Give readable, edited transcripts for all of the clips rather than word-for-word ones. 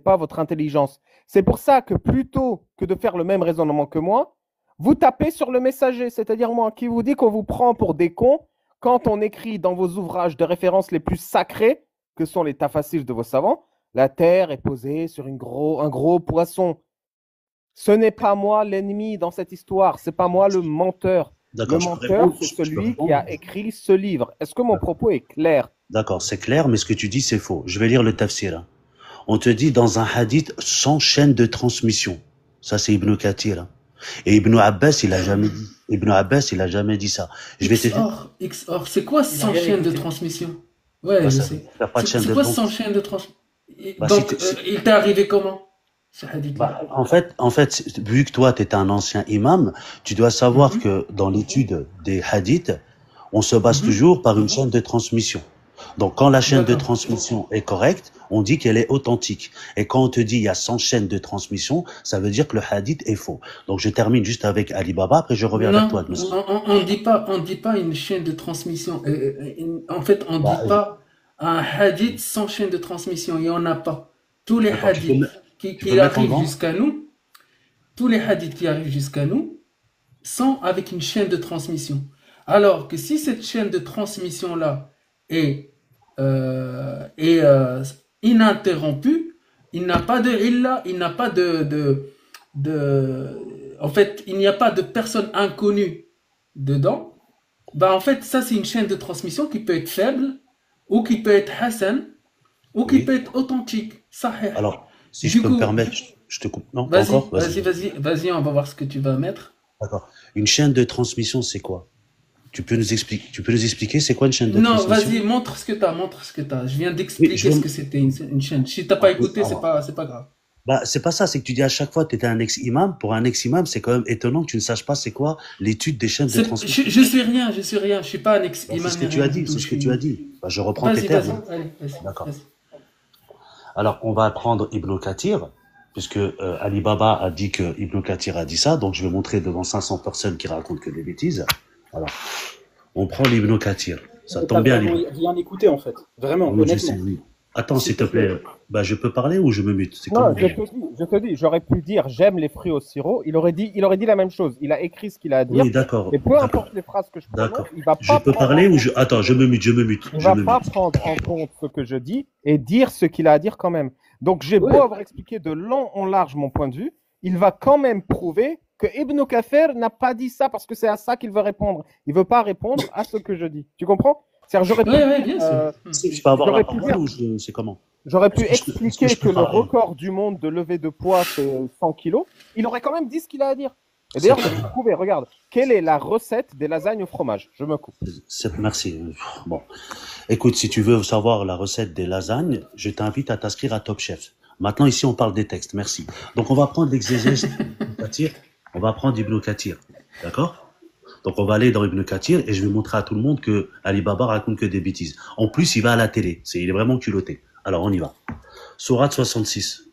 pas votre intelligence. C'est pour ça que plutôt que de faire le même raisonnement que moi, vous tapez sur le messager, c'est-à-dire moi, qui vous dit qu'on vous prend pour des cons quand on écrit dans vos ouvrages de référence les plus sacrés, que sont les tafassirs de vos savants, la terre est posée sur un gros poisson. Ce n'est pas moi l'ennemi dans cette histoire, c'est pas moi le menteur. Le D'accord, je peux menteur, répondre? c'est Je peux celui qui répondre? a écrit ce livre. Est-ce que mon propos est clair? D'accord, c'est clair, mais ce que tu dis, c'est faux. Je vais lire le tafsir, hein. On te dit dans un hadith sans chaîne de transmission. Ça, c'est Ibn Kathir, hein. Et Ibn Abbas, il a jamais dit. Ibn Abbas, il a jamais dit ça. Je vais te dire. XOR, c'est quoi Il a sans rien chaîne de écouté. transmission? Ouais, Bah, je ça, sais. t'as pas de chaîne C'est de quoi donc. sans chaîne de transmission? Bah, Donc, il t'est arrivé comment, ce hadith-là? bah, en fait, vu que toi, tu es un ancien imam, tu dois savoir Mhm, que dans l'étude des hadiths, on se base mhm. toujours par une chaîne de transmission. Donc, quand la chaîne de D'accord. transmission est correcte, on dit qu'elle est authentique. Et quand on te dit il y a 100 chaînes de transmission, ça veut dire que le hadith est faux. Donc, je termine juste avec Ali Baba, après je reviens vers toi, Non, monsieur. on dit pas une chaîne de transmission. En fait, on dit Bah, pas un hadith sans chaîne de transmission. Il y en a pas. Tous les d'accord, hadiths tu peux qui mettre en arrivent grand? jusqu'à nous, tous les hadiths qui arrivent jusqu'à nous sont avec une chaîne de transmission. Alors que si cette chaîne de transmission-là est ininterrompue, il n'a pas de illa, il n'a pas en fait, il n'y a pas de personne inconnue dedans. Bah, en fait, ça, c'est une chaîne de transmission qui peut être faible, ou qui peut être hassan, ou qui Oui. peut être authentique, sahih. Alors, si je Du peux me coup, permettre, je te coupe. Non, pas vas-y, encore? Vas-y. vas-y, on va voir ce que tu vas mettre. D'accord. Une chaîne de transmission, c'est quoi? Tu peux nous expliquer c'est quoi une chaîne de Non, transmission? vas-y, montre ce que t'as. Je viens Oui, je d'expliquer veux. ce que c'était une chaîne. Si t'as pas Oui, écouté, alors. c'est pas grave. Bah, c'est pas ça, c'est que tu dis à chaque fois que tu étais un ex-imam. Pour un ex-imam, c'est quand même étonnant que tu ne saches pas c'est quoi l'étude des chaînes de transmission. Je suis rien, je suis pas un Bah, c'est ex-imam ce que ni tu rien as du dit, tout. c'est Je ce que tu as suis... dit. Bah, je reprends tes Vas-y, termes, hein. allez, D'accord. vas-y. Alors, on va prendre Ibn Kathir, puisque Ali Baba a dit que Ibn Kathir a dit ça, donc je vais montrer devant 500 personnes qui racontent que des bêtises. Alors, on prend l'Ibn Kathir. Ça Mais t'as tombe bien, vraiment l'Ibn. rien écouté en fait. Vraiment, Oui, je sais, honnêtement. oui. Attends, s'il S'il te te plaît. plaît. Bah, je peux parler ou je me mute? C'est comme Non, vous voulez. je te dis, j'aurais pu dire j'aime les fruits au sirop. Il aurait dit la même chose. Il a écrit ce qu'il a à dire. Oui, d'accord, Et peu d'accord, importe les phrases que je prononce, d'accord. il va Je pas peux prendre en parler ou compte. je... Attends, je me mute, je me mute, Il je va me pas mute. prendre en compte ce que je dis et dire ce qu'il a à dire quand même. Donc j'ai beau Ouais. avoir expliqué de long en large mon point de vue, il va quand même prouver que Ibn Kathir n'a pas dit ça parce que c'est à ça qu'il veut répondre. Il veut pas répondre à ce que je dis. Tu comprends? C'est-à-dire j'aurais pu Ouais, dire, bien sûr. Je peux avoir la j'aurais pu parole dire, ou je... c'est comment? j'aurais pu Est-ce que expliquer je que peux le parler? record du monde de levée de poids c'est 100 kilos. Il aurait quand même dit ce qu'il a à dire. Et C'est d'ailleurs, je vais vous prouver. Regarde, quelle est la recette des lasagnes au fromage? Je me coupe. Merci. Bon. Écoute, si tu veux savoir la recette des lasagnes, je t'invite à t'inscrire à Top Chef. Maintenant, ici, on parle des textes. Merci. Donc, on va prendre l'exégèse d'Ibn Kathir. On va prendre Ibn Kathir. D'accord? Donc, on va aller dans Ibn Kathir et je vais montrer à tout le monde que Ali Baba raconte que des bêtises. En plus, il va à la télé. Il est vraiment culotté. Alors, on y va. Sourate 66.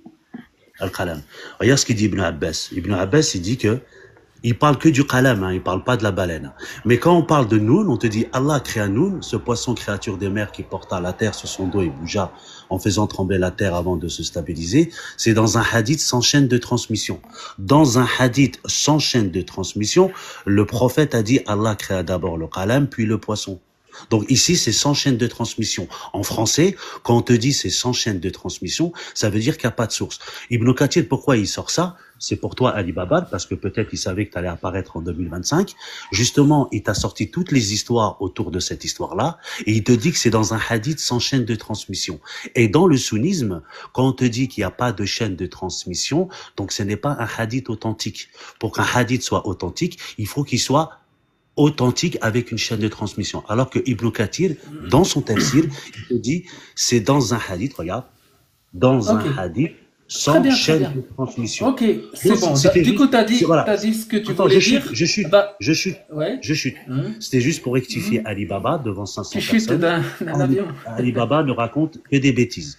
Al-Qalam. Regarde ce qu'il dit Ibn Abbas. Ibn Abbas, il dit que il parle que du qalam, hein, il parle pas de la baleine. Mais quand on parle de Noun, on te dit Allah créa Noun, ce poisson créature des mers qui porta la terre sur son dos et bougea en faisant trembler la terre avant de se stabiliser. C'est dans un hadith sans chaîne de transmission. Dans un hadith sans chaîne de transmission, le prophète a dit Allah créa d'abord le qalam, puis le poisson. Donc ici, c'est sans chaîne de transmission. En français, quand on te dit c'est sans chaîne de transmission, ça veut dire qu'il n'y a pas de source. Ibn Kathir, pourquoi il sort ça? C'est pour toi, Ali Baba, parce que peut-être il savait que tu allais apparaître en 2025. Justement, il t'a sorti toutes les histoires autour de cette histoire-là, et il te dit que c'est dans un hadith sans chaîne de transmission. Et dans le sunnisme, quand on te dit qu'il n'y a pas de chaîne de transmission, donc ce n'est pas un hadith authentique. Pour qu'un hadith soit authentique, il faut qu'il soit authentique avec une chaîne de transmission. Alors que Ibn Kathir, dans son tafsir, il te dit, c'est dans un hadith, regarde, dans Ok, un hadith très sans bien, très chaîne bien. de transmission. Ok, c'est Donc, bon. c'était Du coup, juste, voilà. t'as dit ce que tu Attends, voulais dire. Bah, je chute, ouais. je chute. Hein, C'était juste pour rectifier hein. Ali Baba devant 500 Tu chutes personnes. d'un avion. Ali Baba ne raconte que des bêtises.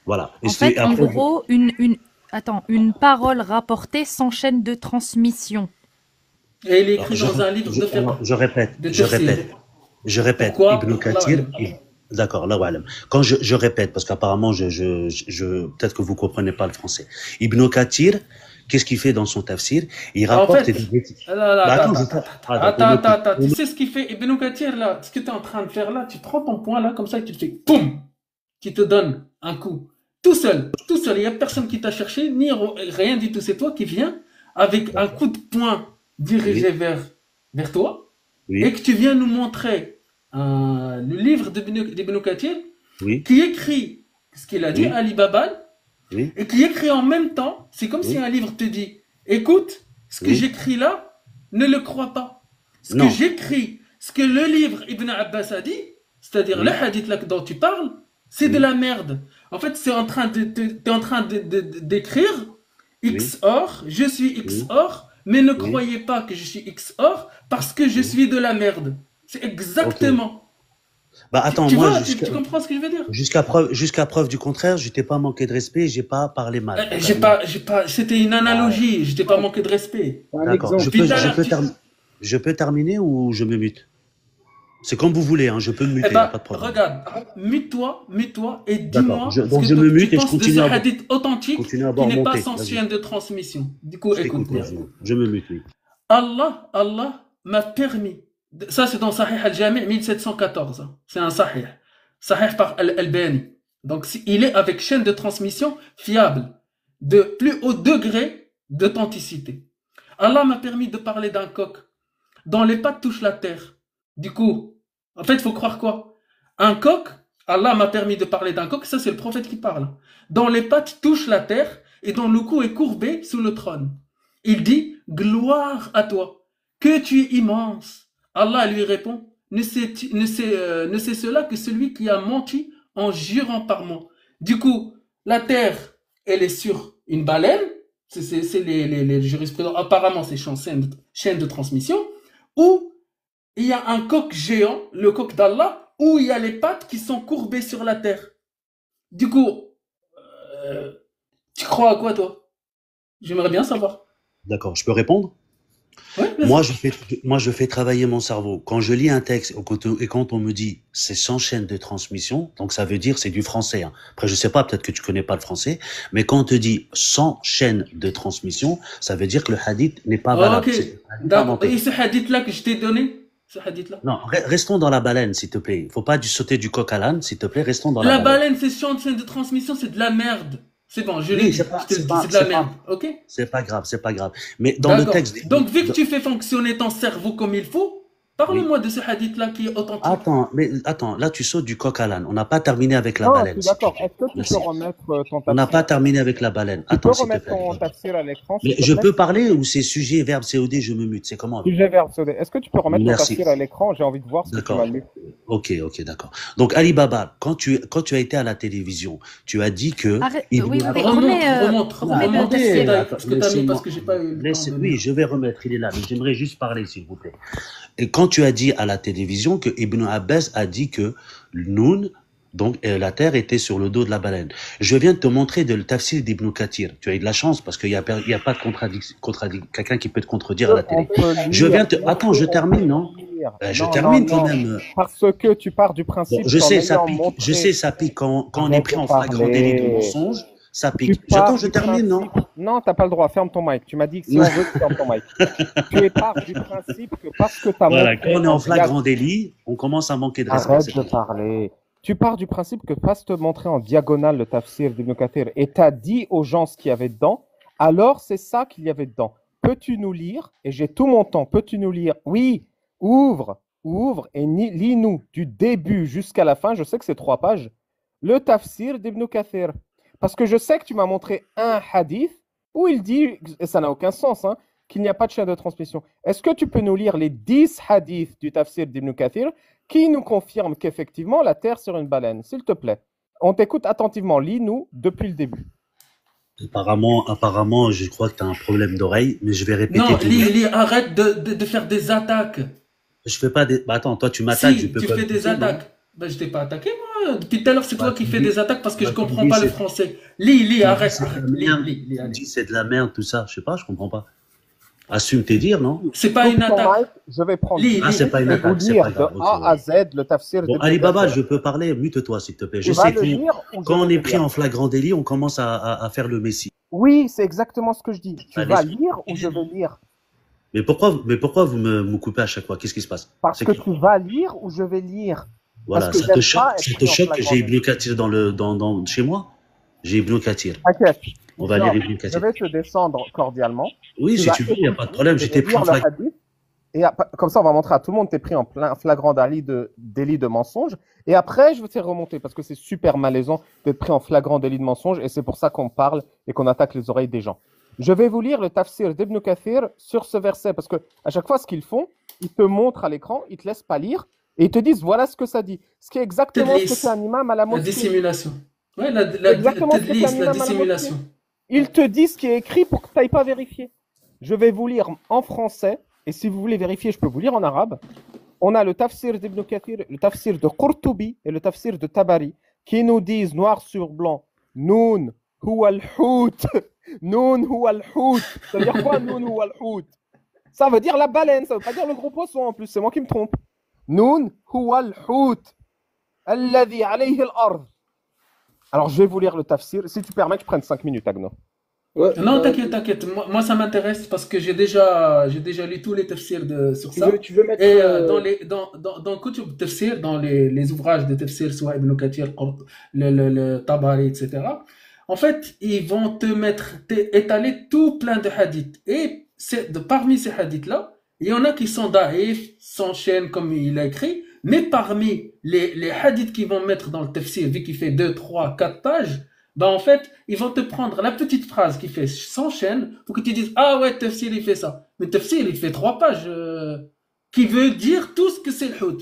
Voilà. Et En fait, en après, gros, une parole rapportée sans chaîne de transmission. Et il est alors, écrit dans un livre de fiqh, je répète, de je tafsir. répète, je répète. Pourquoi? Ibn Allah Kathir, alam. D'accord, là, ouais. Quand je répète, parce qu'apparemment, peut-être que vous comprenez pas le français. Ibn Kathir, qu'est-ce qu'il fait dans son tafsir? Il En rapporte fait, des... là, là, Bah, attends, attends, attends, attends, ah, donc, attends, attends, attends. Tu sais ce qu'il fait Ibn Kathir là? Ce que tu es en train de faire là, tu prends ton poing là, comme ça, et tu te fais poum, qui te donne un coup. Tout seul, tout seul. Il n'y a personne qui t'a cherché, ni rien du tout. C'est toi qui viens avec un coup de poing dirigé oui, vers toi et oui, que tu viens nous montrer le livre d'Ibn Kathir oui, qui écrit ce qu'il a dit, oui, Ali Babal, oui, et qui écrit en même temps. C'est comme si oui, un livre te dit, écoute, ce que oui. j'écris là, ne le crois pas. Ce que Non, j'écris, ce que le livre Ibn Abbas a dit, c'est-à-dire le oui, hadith là dont tu parles, c'est de oui, la merde. En fait, c'est en train t'es en train d'écrire oui, X or, je suis X oui, or, mais ne oui, croyez pas que je suis X or parce que je oui. suis de la merde. C'est Ok. exactement. Bah, attends, Tu moi, vois, tu comprends ce que je veux dire? jusqu'à preuve du contraire, je t'ai pas manqué de respect, j'ai pas parlé mal. J'ai pas, c'était une analogie, je t'ai pas manqué de respect. C'est un D'accord. exemple. Puis tout à l'heure, Je peux terminer ou je me mute? C'est comme vous voulez, hein, je peux me eh muter, y a ben, pas de problème. regarde, mute-toi et D'accord. dis-moi ce Donc que je me tu mute et je penses de ce continue hadith authentique continue à qui n'est pas remonter. sans Vas-y. chaîne de transmission. Du coup, Je t'écoute, écoute bien. vas-y. Je me mute, oui. Allah m'a permis. Ça, c'est dans Sahih al-Jami' 1714. C'est un Sahih. Sahih par Al-Albani. Donc, il est avec chaîne de transmission fiable, de plus haut degré d'authenticité. Allah m'a permis de parler d'un coq dont les pattes touchent la terre. Du coup, en fait, il faut croire quoi? Un coq, Allah m'a permis de parler d'un coq, ça c'est le prophète qui parle, dont les pattes touchent la terre et dont le cou est courbé sous le trône. Il dit, gloire à toi, que tu es immense. Allah lui répond, ne sait cela que celui qui a menti en jurant par moi. Du coup, la terre, elle est sur une baleine, c'est les jurisprudences, apparemment c'est chaîne de transmission, où il y a un coq géant, le coq d'Allah, où il y a les pattes qui sont courbées sur la terre. Du coup, euh, tu crois à quoi toi? J'aimerais bien savoir. D'accord. Je peux répondre? Ouais, Moi, vas-y. je fais travailler mon cerveau. Quand je lis un texte et quand on me dit c'est sans chaîne de transmission, donc ça veut dire c'est du français, hein. Après, je sais pas, peut-être que tu connais pas le français, mais quand on te dit sans chaîne de transmission, ça veut dire que le hadith n'est pas valable. Ok, C'est un hadith d'accord. inventé. Et ce hadith-là que je t'ai donné, ce hadith-là. Non, restons dans la baleine, s'il te plaît. Faut pas sauter du coq à l'âne, s'il te plaît. Restons dans la La baleine. baleine, c'est chaîne de transmission, c'est de la merde. C'est bon, je l'ai Oui, dit, je te le dis, c'est de la merde. Ok? c'est pas grave, c'est pas grave. Mais dans le D'accord. texte, Donc, vu que tu fais fonctionner ton cerveau comme il faut, oui. parle-moi de ce hadith-là qui est authentique. Attends, là tu sautes du coq à l'âne. On n'a pas terminé avec la Non, je baleine, suis s'il te d'accord. plaît. Est-ce que tu Merci. peux remettre ton On n'a tafsir? pas terminé avec la baleine. Tu peux Attends, s'il te remettre plaît. ton tafsir à l'écran, Mais s'il te je plaît? peux parler ou c'est sujet, verbe, COD, je me mute. C'est comment? Sujet verbe sauté. Est-ce que tu peux remettre ton Merci. tafsir à l'écran? J'ai envie de voir ce que tu m'as D'accord. lu. Ok, d'accord. Donc, Ali Baba, quand tu as été à la télévision, tu as dit que Arrête, Ibn oui, Abbas- remets le Remonte tafsir. ce que tu as mis parce que j'ai pas eu le temps Laissez- de oui, lire. je vais remettre, il est là, mais j'aimerais juste parler, s'il vous plaît. Et quand tu as dit à la télévision que Ibn Abbas a dit que Noun, donc la terre était sur le dos de la baleine. Je viens de te montrer le tafsir d'Ibn Kathir. Tu as eu de la chance parce qu'il y a pas de quelqu'un qui peut te contredire à la télé. On peut Je lire. viens de te... Attends, je termine, non? Je Non, termine non, quand non. même. Parce que tu pars du Bon, principe je qu'en sais, ça ayant pique. montré... Je sais, ça pique quand on est Arrête pris de en flagrant délit de parler. mensonge. Ça Tu pique. pars J'attends, je du termine, non? principe... Non, t'as pas le droit. Ferme ton mic. Tu m'as dit que si on veut, tu fermes ton mic. Tu pars du principe que parce que tu as Voilà, montré... quand on est en flagrant délit, on commence à manquer de respect. Arrête c'est de tout. parler. Tu pars du principe que parce que te montrer en diagonale le tafsir d'Ibn Kathir et t'as dit aux gens ce qu'il y avait dedans, alors c'est ça qu'il y avait dedans. Peux-tu nous lire? Et j'ai tout mon temps. Peux-tu nous lire? Oui, ouvre et lis-nous du début jusqu'à la fin. Je sais que c'est 3 pages. Le tafsir d'Ibn Kathir. Parce que je sais que tu m'as montré un hadith où il dit, et ça n'a aucun sens, hein, qu'il n'y a pas de chaîne de transmission. Est-ce que tu peux nous lire les 10 hadiths du tafsir d'Ibn Kathir qui nous confirment qu'effectivement la terre sur une baleine? S'il te plaît. On t'écoute attentivement. Lis-nous depuis le début. Apparemment, je crois que tu as un problème d'oreille, mais je vais répéter Non, tout. arrête de faire des attaques. Je fais pas des... Bah, attends, toi tu m'attaques, je Si, peux tu pas fais te des dire, non? attaques. Ben, je t'ai pas attaqué, moi. Depuis tout à l'heure, c'est Bah, toi qui tu fais dis- des attaques parce que bah, je tu comprends dis pas le c'est- français. tu dis Arrête, c'est de la arrête. merde, Lis, tu allez. dis c'est de la merde, tout ça. Je sais pas, je comprends pas. Assume tes dires, non? C'est pas Coupe une ton attaque. mic, je vais prendre Lis, Ah, lis. c'est pas une et vous attaque, c'est lire pas de grave. Ok, A à ouais. Z le tafsir Bon, d'Ibn Ali Baba, Kathir. je peux parler, mute-toi, s'il te plaît. Tu Je vas sais le que lire ou je quand on vais est le pris lire? en flagrant délit, on commence à faire le messie. Oui, c'est exactement ce que je dis. Tu Allez, vas lire ou je vais lire? mais pourquoi vous me coupez à chaque fois? Qu'est-ce qui se passe? Parce C'est que que, tu vas lire ou je vais lire. Parce voilà, que ça te j'aime pas ça être te pris en choque que flagrant j'ai délit. Ibn Kathir chez moi? J'ai Ibn Kathir. T'inquiète, On va lire Hicham, Ibn je Kathir. vais te descendre cordialement. Oui, Tu si vas tu veux, il n'y a pas de écouter, problème. je J'étais vais pris en lire le flagrant. hadith. Et comme ça, on va montrer à tout le monde, t'es pris en plein flagrant délit de mensonge. Et après, je vais te faire remonter parce que c'est super malaisant d'être pris en flagrant délit de mensonge. Et c'est pour ça qu'on parle et qu'on attaque les oreilles des gens. Je vais vous lire le tafsir d'Ibn Kathir sur ce verset parce que à chaque fois, ce qu'ils font, ils te montrent à l'écran, ils te laissent pas lire et ils te disent voilà ce que ça dit. Ce qui est exactement ce que fait un Tedlis. imam à la La mosquée. dissimulation. Ouais, C'est exactement ce que fait tedlis, un la imam à la mosquée. dissimulation. Il te dit ce qui est écrit pour que tu n'ailles pas vérifier. Je vais vous lire en français, et si vous voulez vérifier, je peux vous lire en arabe. On a le tafsir d'Ibn Kathir, le tafsir de Qurtubi et le tafsir de Tabari, qui nous disent noir sur blanc, Noun huwa al-hout. Noun huwa al-hout. Ça veut dire quoi, Noun huwa al-hout? Ça veut dire la baleine, ça veut pas dire le gros poisson en plus, c'est moi qui me trompe. Noun huwa al-hout. Alladhi alayhi al-ard. Alors, je vais vous lire le tafsir. Si tu permets que je prenne 5 minutes, Agno. Ouais, Non, t'inquiète, t'inquiète. Moi, ça m'intéresse parce que j'ai déjà lu tous les tafsirs sur tu ça. veux, tu veux mettre. Et dans Kutub Tafsir, dans les ouvrages de Tafsir, soit Ibn Kathir, le Tabari, etc., en fait, ils vont étaler tout plein de hadiths. Et parmi ces hadiths-là, il y en a qui sont daïf, s'enchaînent comme il a écrit, mais parmi les hadiths qu'ils vont mettre dans le Tafsir, vu qu'il fait 2, 3, 4 pages, ben en fait, ils vont te prendre la petite phrase qui fait s'enchaîne pour que tu dises ah ouais, Tafsir il fait ça. Mais Tafsir il fait 3 pages qui veut dire tout ce que c'est le hout.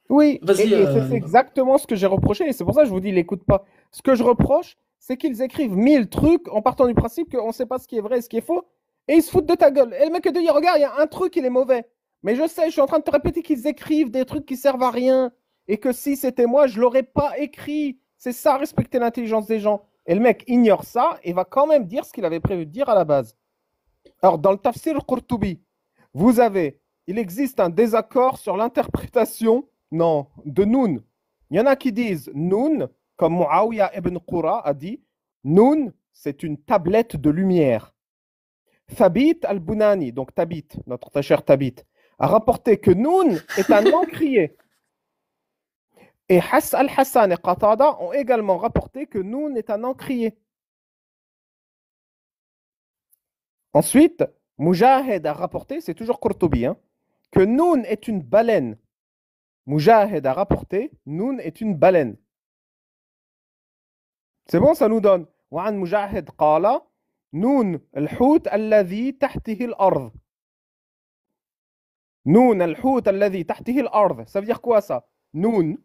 Oui, Vas-y, et c'est exactement ce que j'ai reproché, et c'est pour ça que je vous dis, l'écoute pas. Ce que je reproche, c'est qu'ils écrivent 1000 trucs en partant du principe qu'on ne sait pas ce qui est vrai et ce qui est faux, et ils se foutent de ta gueule. Et le mec te dit, regarde, il y a un truc, il est mauvais. Mais je sais, je suis en train de te répéter qu'ils écrivent des trucs qui servent à rien, et que si c'était moi, je l'aurais pas écrit. C'est ça, respecter l'intelligence des gens. Et le mec ignore ça, et va quand même dire ce qu'il avait prévu de dire à la base. Alors, dans le Tafsir Qurtubi, il existe un désaccord sur l'interprétation de Noun. Il y en a qui disent Noun, comme Muawiyah ibn Qura a dit, Noun, c'est une tablette de lumière. Thabit al-Bunani, donc Tabit, notre très cher Tabit, a rapporté que Noun est un encrier. Et Al-Hassan et Qatada ont également rapporté que Noun est un encrier. Ensuite, Mujahid a rapporté, c'est toujours Qurtubi, que Noun est une baleine. Mujahid a rapporté, Noun est une baleine. C'est bon, ça nous donne. وعن مجاهد قال نون الحوت الذي تحته الأرض. نون الحوت الذي تحته الأرض. Ça veut dire quoi ça? Noun,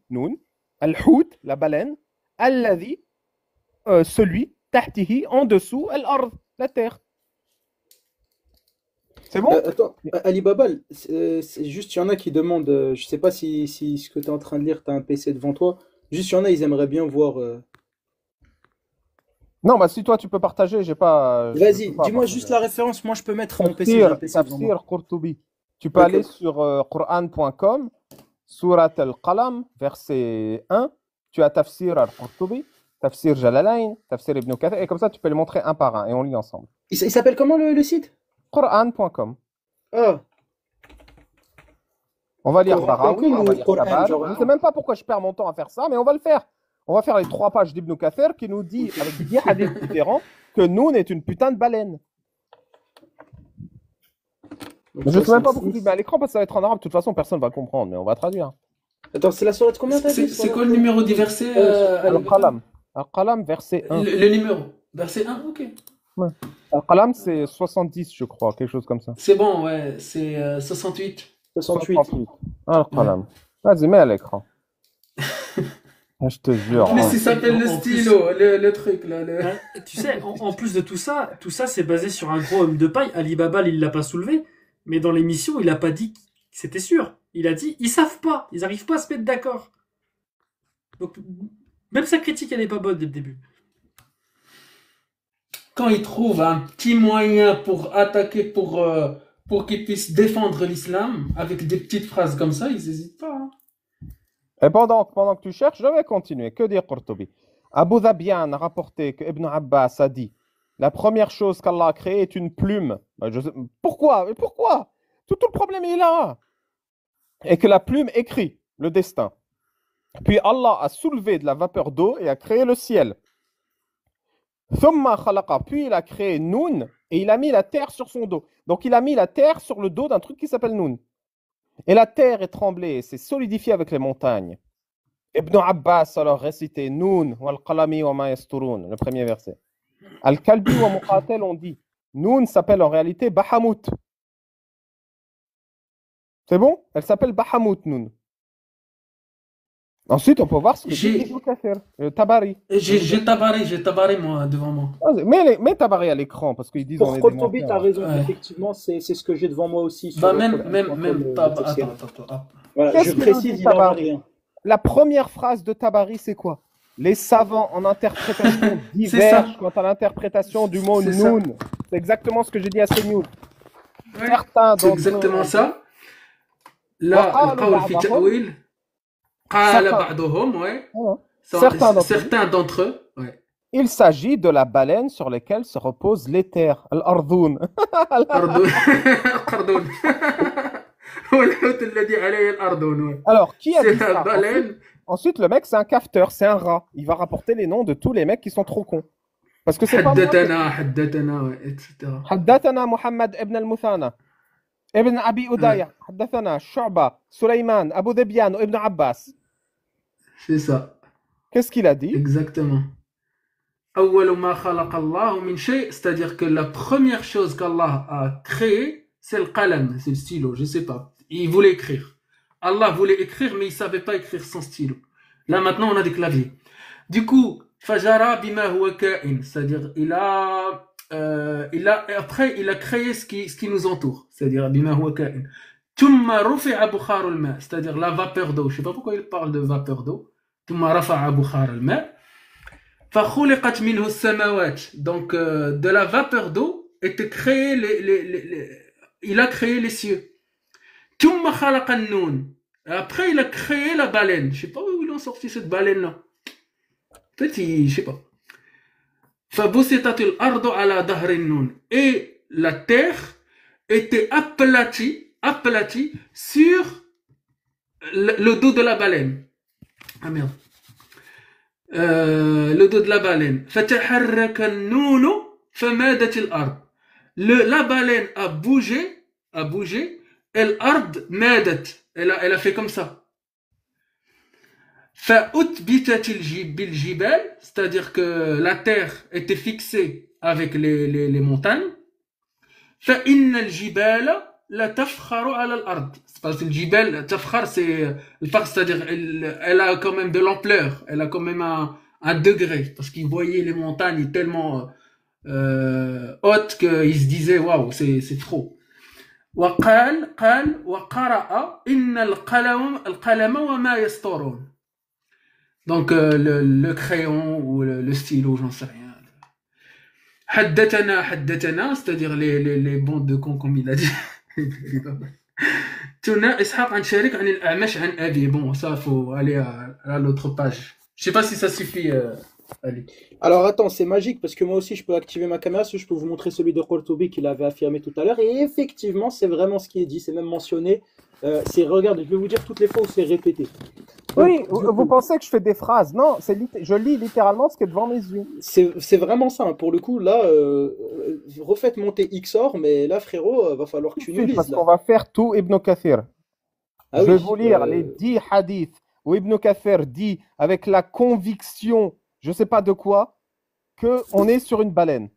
الحوت, la baleine, الذي, celui, تحته, en dessous, الأرض, la terre. C'est bon? Attends, Ali Baba, c'est juste, il y en a qui demandent, je sais pas si ce que tu es en train de lire, tu as un PC devant toi, juste, il y en a, ils aimeraient bien voir. Non, bah si toi tu peux partager, j'ai pas. Vas-y, dis-moi juste la référence, moi je peux mettre mon PC, j'ai un PC devant moi. Tafsir Qurtubi. Tu peux aller sur Quran.com, Surat al-Qalam, verset 1, tu as Tafsir al-Qurtubi, Tafsir Jalalain, Tafsir Ibn Kathir, et comme ça tu peux les montrer un par un, et on lit ensemble. Il s'appelle comment le site? Quran.com. Ah. On va lire Barawi, on va lire Quran, Tabari. genre, Je ne sais même pas pourquoi je perds mon temps à faire ça, mais on va le faire. On va faire les 3 pages d'Ibn Kathir qui nous dit, avec 10 hadiths différents, que Noun est une putain de baleine. Je ne sais même pas pourquoi tu mets à l'écran parce que ça va être en arabe. De toute façon, personne ne va comprendre, mais on va traduire. Attends, c'est la sourate combien t'as dit? C'est quoi le numéro du verset Al-Qalam. Al-Qalam, verset 1. Le numéro. Verset 1, ok. Ouais. Al-Qalam, c'est 70, je crois, quelque chose comme ça. C'est bon, ouais, c'est 68. 68. Al-Qalam. Vas-y, mets à l'écran. Je te jure. Mais ça s'appelle le stylo, le truc là. Tu sais, en plus de tout ça c'est basé sur un gros homme de paille. Ali Baba, il l'a pas soulevé, mais dans l'émission, il a pas dit que c'était sûr. Il a dit, ils savent pas, ils arrivent pas à se mettre d'accord. Donc, même sa critique, elle est pas bonne dès le début. quand ils trouvent un petit moyen pour attaquer, pour qu'ils puissent défendre l'islam, avec des petites phrases comme ça, ils n'hésitent pas. Hein. Et pendant que tu cherches, je vais continuer. Que dire Qurtubi? Abu Dhabian a rapporté que Ibn Abbas a dit la première chose qu'Allah a créée est une plume. Ben, pourquoi? Mais pourquoi? Tout le problème est là. Et que la plume écrit le destin. Puis Allah a soulevé de la vapeur d'eau et a créé le ciel. Thumma khalaqa, puis il a créé Noun et il a mis la terre sur son dos. Donc il a mis la terre sur le dos d'un truc qui s'appelle Noun. Et la terre est tremblée et s'est solidifiée avec les montagnes. Ibn Abbas alors récité Noun wal qalami wa ma yasturun, le premier verset. Al-Kalbi wa Muqatil ont dit Noun s'appelle en réalité Bahamut. C'est bon? Elle s'appelle Bahamut Noun. Ensuite, on peut voir ce que dit Ibn Kathir, Tabari. J'ai Tabari moi devant moi. Mets Tabari à l'écran parce qu'ils disent Pour on est Qurtubi, des tu as raison. Ouais. Effectivement, c'est ce que j'ai devant moi aussi. Bah sur même Tabari. Attends. Voilà, Qu'est-ce je que précise, dit il n'en Tabari? rien. La première phrase de Tabari, c'est quoi? Les savants en interprétation divergent quant à l'interprétation du mot C'est ça. Noun. C'est exactement ce que j'ai dit à CNews. Ouais, Certains c'est d'entre exactement eux, ça. Là, وقالوا القول في بعضهم- تأويل قال Certains. بعضهم ouais. Voilà. Certains d'entre eux ouais. Il s'agit de la baleine sur laquelle se repose l'éther, al-ardoun. أردون قردون والحوت الذي عليه الأردون ouais. Alors, qui a dit C'est ça? un baleine. Ensuite, le mec, c'est un cafeteur, c'est un rat. Il va rapporter les noms de tous les mecs qui sont trop cons. Parce que c'est pas moi. حدثنا ouais, etc. حدثنا محمد ابن المثانى ابن أبي أداية حدثنا شعبة سليمان أبو ذبيان وابن عباس. C'est ça. Qu'est-ce qu'il a dit? Exactement. أول ما خلق الله من شيء, c'est-à-dire que la première chose qu'Allah a créée, c'est le qalam, c'est le stylo, je sais pas. Il voulait écrire. Allah voulait écrire, mais il savait pas écrire sans stylo. Là maintenant, on a des claviers. Du coup, fajara bima huwa ka'in, c'est-à-dire après il a créé ce qui nous entoure, c'est-à-dire bima huwa ka'in. Thumma rufi'a bukhar al-ma, c'est-à-dire la vapeur d'eau. Je sais pas pourquoi il parle de vapeur d'eau. Thumma rafa'a bukhar al-ma. فخلقت منه السماوات. Donc de la vapeur d'eau était créé il a créé les cieux. ثم خلق النون. Après il a créé la baleine. Je sais pas où ils ont sorti cette baleine là. Peut-être je sais pas. فبسطت الأرض على ظهر النون. Et la terre était aplatie sur le dos de la baleine. Ah merde. Le dos de la baleine. فتحرك النون فمادت الأرض. La baleine a bougé et l'ard مادت. Elle a fait comme ça. فأثبتت بالجبال, c'est-à-dire que la terre était fixée avec les montagnes. فإن الجبال لا تفخر على الأرض. Parce que le jibal, tafkhar, c'est le fakhr, c'est-à-dire elle a quand même de l'ampleur, elle a quand même un degré, parce qu'ils voyaient les montagnes tellement hautes qu'ils se disaient waouh, c'est trop. وقال وقرأ إن القلم وما يسطرون. Donc le crayon ou le stylo, j'en sais rien. حدثنا, c'est-à-dire les bandes de cons comme il a dit. Tuna Ishaq an Sharik an al-A'mash an Abi. Bon, ça faut aller à l'autre page. Je sais pas si ça suffit, Ali. Alors attends, c'est magique parce que moi aussi je peux activer ma caméra, je peux vous montrer celui de Qurtubi qu'il avait affirmé tout à l'heure. Et effectivement, c'est vraiment ce qui est dit, c'est même mentionné. Regarde, je vais vous dire toutes les fois où c'est répété. Oui, vous pensez que je fais des phrases? Non, je lis littéralement ce qui est devant mes yeux. C'est vraiment ça. Hein. Pour le coup, là, refaites monter XOR, mais là, frérot, va falloir que tu nous lises. Parce là. qu'on va faire tout Ibn Kathir. Ah je oui, vais vous lire les 10 hadiths où Ibn Kathir dit avec la conviction, je sais pas de quoi, qu'on est sur une baleine.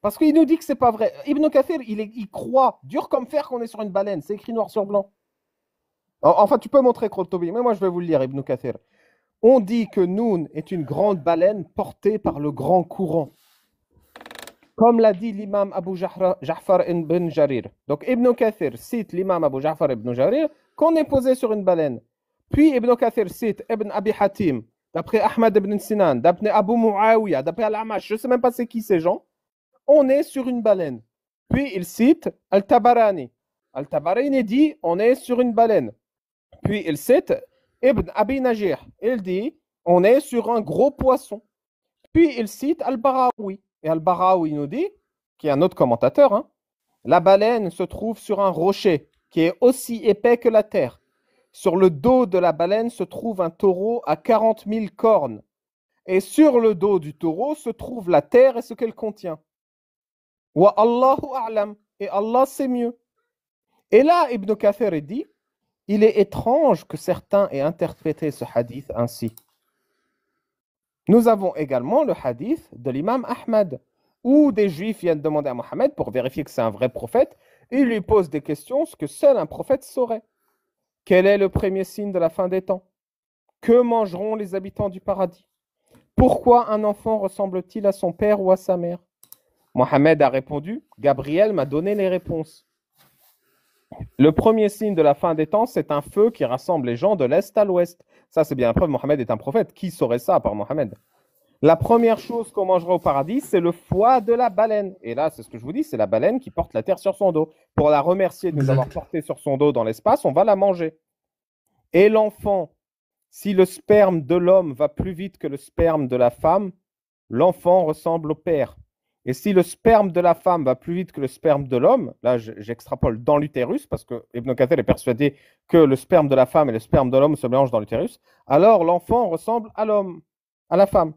Parce qu'il nous dit que c'est pas vrai. Ibn Kathir, il croit, dur comme fer, qu'on est sur une baleine. C'est écrit noir sur blanc. Enfin, tu peux montrer Qurtubi, mais moi je vais vous le lire, Ibn Kathir. On dit que Noun est une grande baleine portée par le grand courant. Comme l'a dit l'imam Abu Ja'far ibn Jarir. Donc Ibn Kathir cite l'imam Abu Ja'far ibn Jarir qu'on est posé sur une baleine. Puis Ibn Kathir cite Ibn Abi Hatim, d'après Ahmad ibn Sinan, d'après Abu Muawiyah, d'après Al-Amash. Je ne sais même pas c'est qui ces gens. on est sur une baleine. Puis il cite Al-Tabarani. Al-Tabarani dit on est sur une baleine. Puis il cite Ibn Abi Najih. Il dit on est sur un gros poisson. Puis il cite Al-Barawi. Et Al-Barawi nous dit, qui est un autre commentateur, hein, la baleine se trouve sur un rocher qui est aussi épais que la terre. Sur le dos de la baleine se trouve un taureau à 40 000 cornes. Et sur le dos du taureau se trouve la terre et ce qu'elle contient. Wa Allahu a'lam. Et Allah sait mieux. Et là, Ibn Kathir dit, il est étrange que certains aient interprété ce hadith ainsi. Nous avons également le hadith de l'imam Ahmad, où des juifs viennent demander à Mohammed pour vérifier que c'est un vrai prophète, et ils lui posent des questions, ce que seul un prophète saurait. Quel est le premier signe de la fin des temps? Que mangeront les habitants du paradis? Pourquoi un enfant ressemble-t-il à son père ou à sa mère? Mohammed a répondu, Gabriel m'a donné les réponses. Le premier signe de la fin des temps, c'est un feu qui rassemble les gens de l'est à l'ouest. Ça, c'est bien la preuve, Mohammed est un prophète. Qui saurait ça à part Mohammed? La première chose qu'on mangera au paradis, c'est le foie de la baleine. Et là, c'est ce que je vous dis, c'est la baleine qui porte la terre sur son dos. Pour la remercier de nous avoir porté sur son dos dans l'espace, on va la manger. Et l'enfant, si le sperme de l'homme va plus vite que le sperme de la femme, l'enfant ressemble au père. Et si le sperme de la femme va plus vite que le sperme de l'homme, là j'extrapole dans l'utérus, parce que Ibn Kathir est persuadé que le sperme de la femme et le sperme de l'homme se mélangent dans l'utérus, alors l'enfant ressemble à l'homme, à la femme.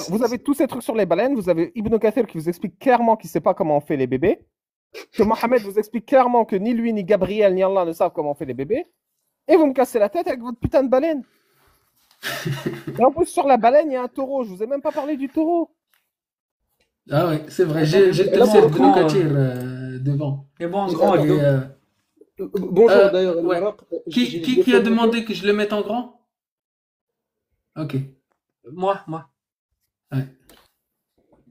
Vous avez tous ces trucs sur les baleines, vous avez Ibn Kathir qui vous explique clairement qu'il ne sait pas comment on fait les bébés, que Mohammed vous explique clairement que ni lui, ni Gabriel, ni Allah ne savent comment on fait les bébés, et vous me cassez la tête avec votre putain de baleine. Et en plus, sur la baleine, il y a un taureau, je ne vous ai même pas parlé du taureau. Ah oui, c'est vrai, j'ai tellement Ibn Kathir devant. Et bon, en grand, Bonjour d'ailleurs. Ouais. Qui a demandé que je le mette en grand? Ok. Moi. Ouais.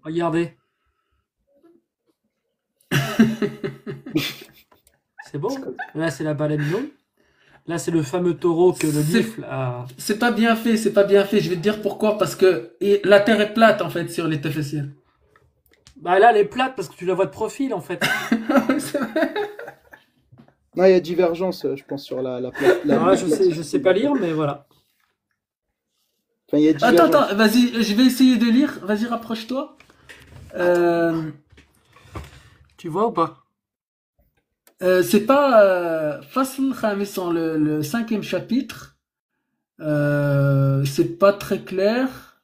Regardez. C'est beau. Là, c'est la baleine bleue. Là, c'est le fameux taureau que le bifle a... C'est pas bien fait, c'est pas bien fait. Je vais te dire pourquoi. Parce que la terre est plate, en fait, sur les TFSR. Bah là, elle est plate parce que tu la vois de profil, en fait. Non, il y a divergence, je pense, sur la plate. Je sais pas lire, mais voilà. Enfin, il y a divergence. Attends, vas-y, je vais essayer de lire. Vas-y, rapproche-toi. Tu vois ou pas? C'est pas Fasl Khamisan, le 5e chapitre. C'est pas très clair.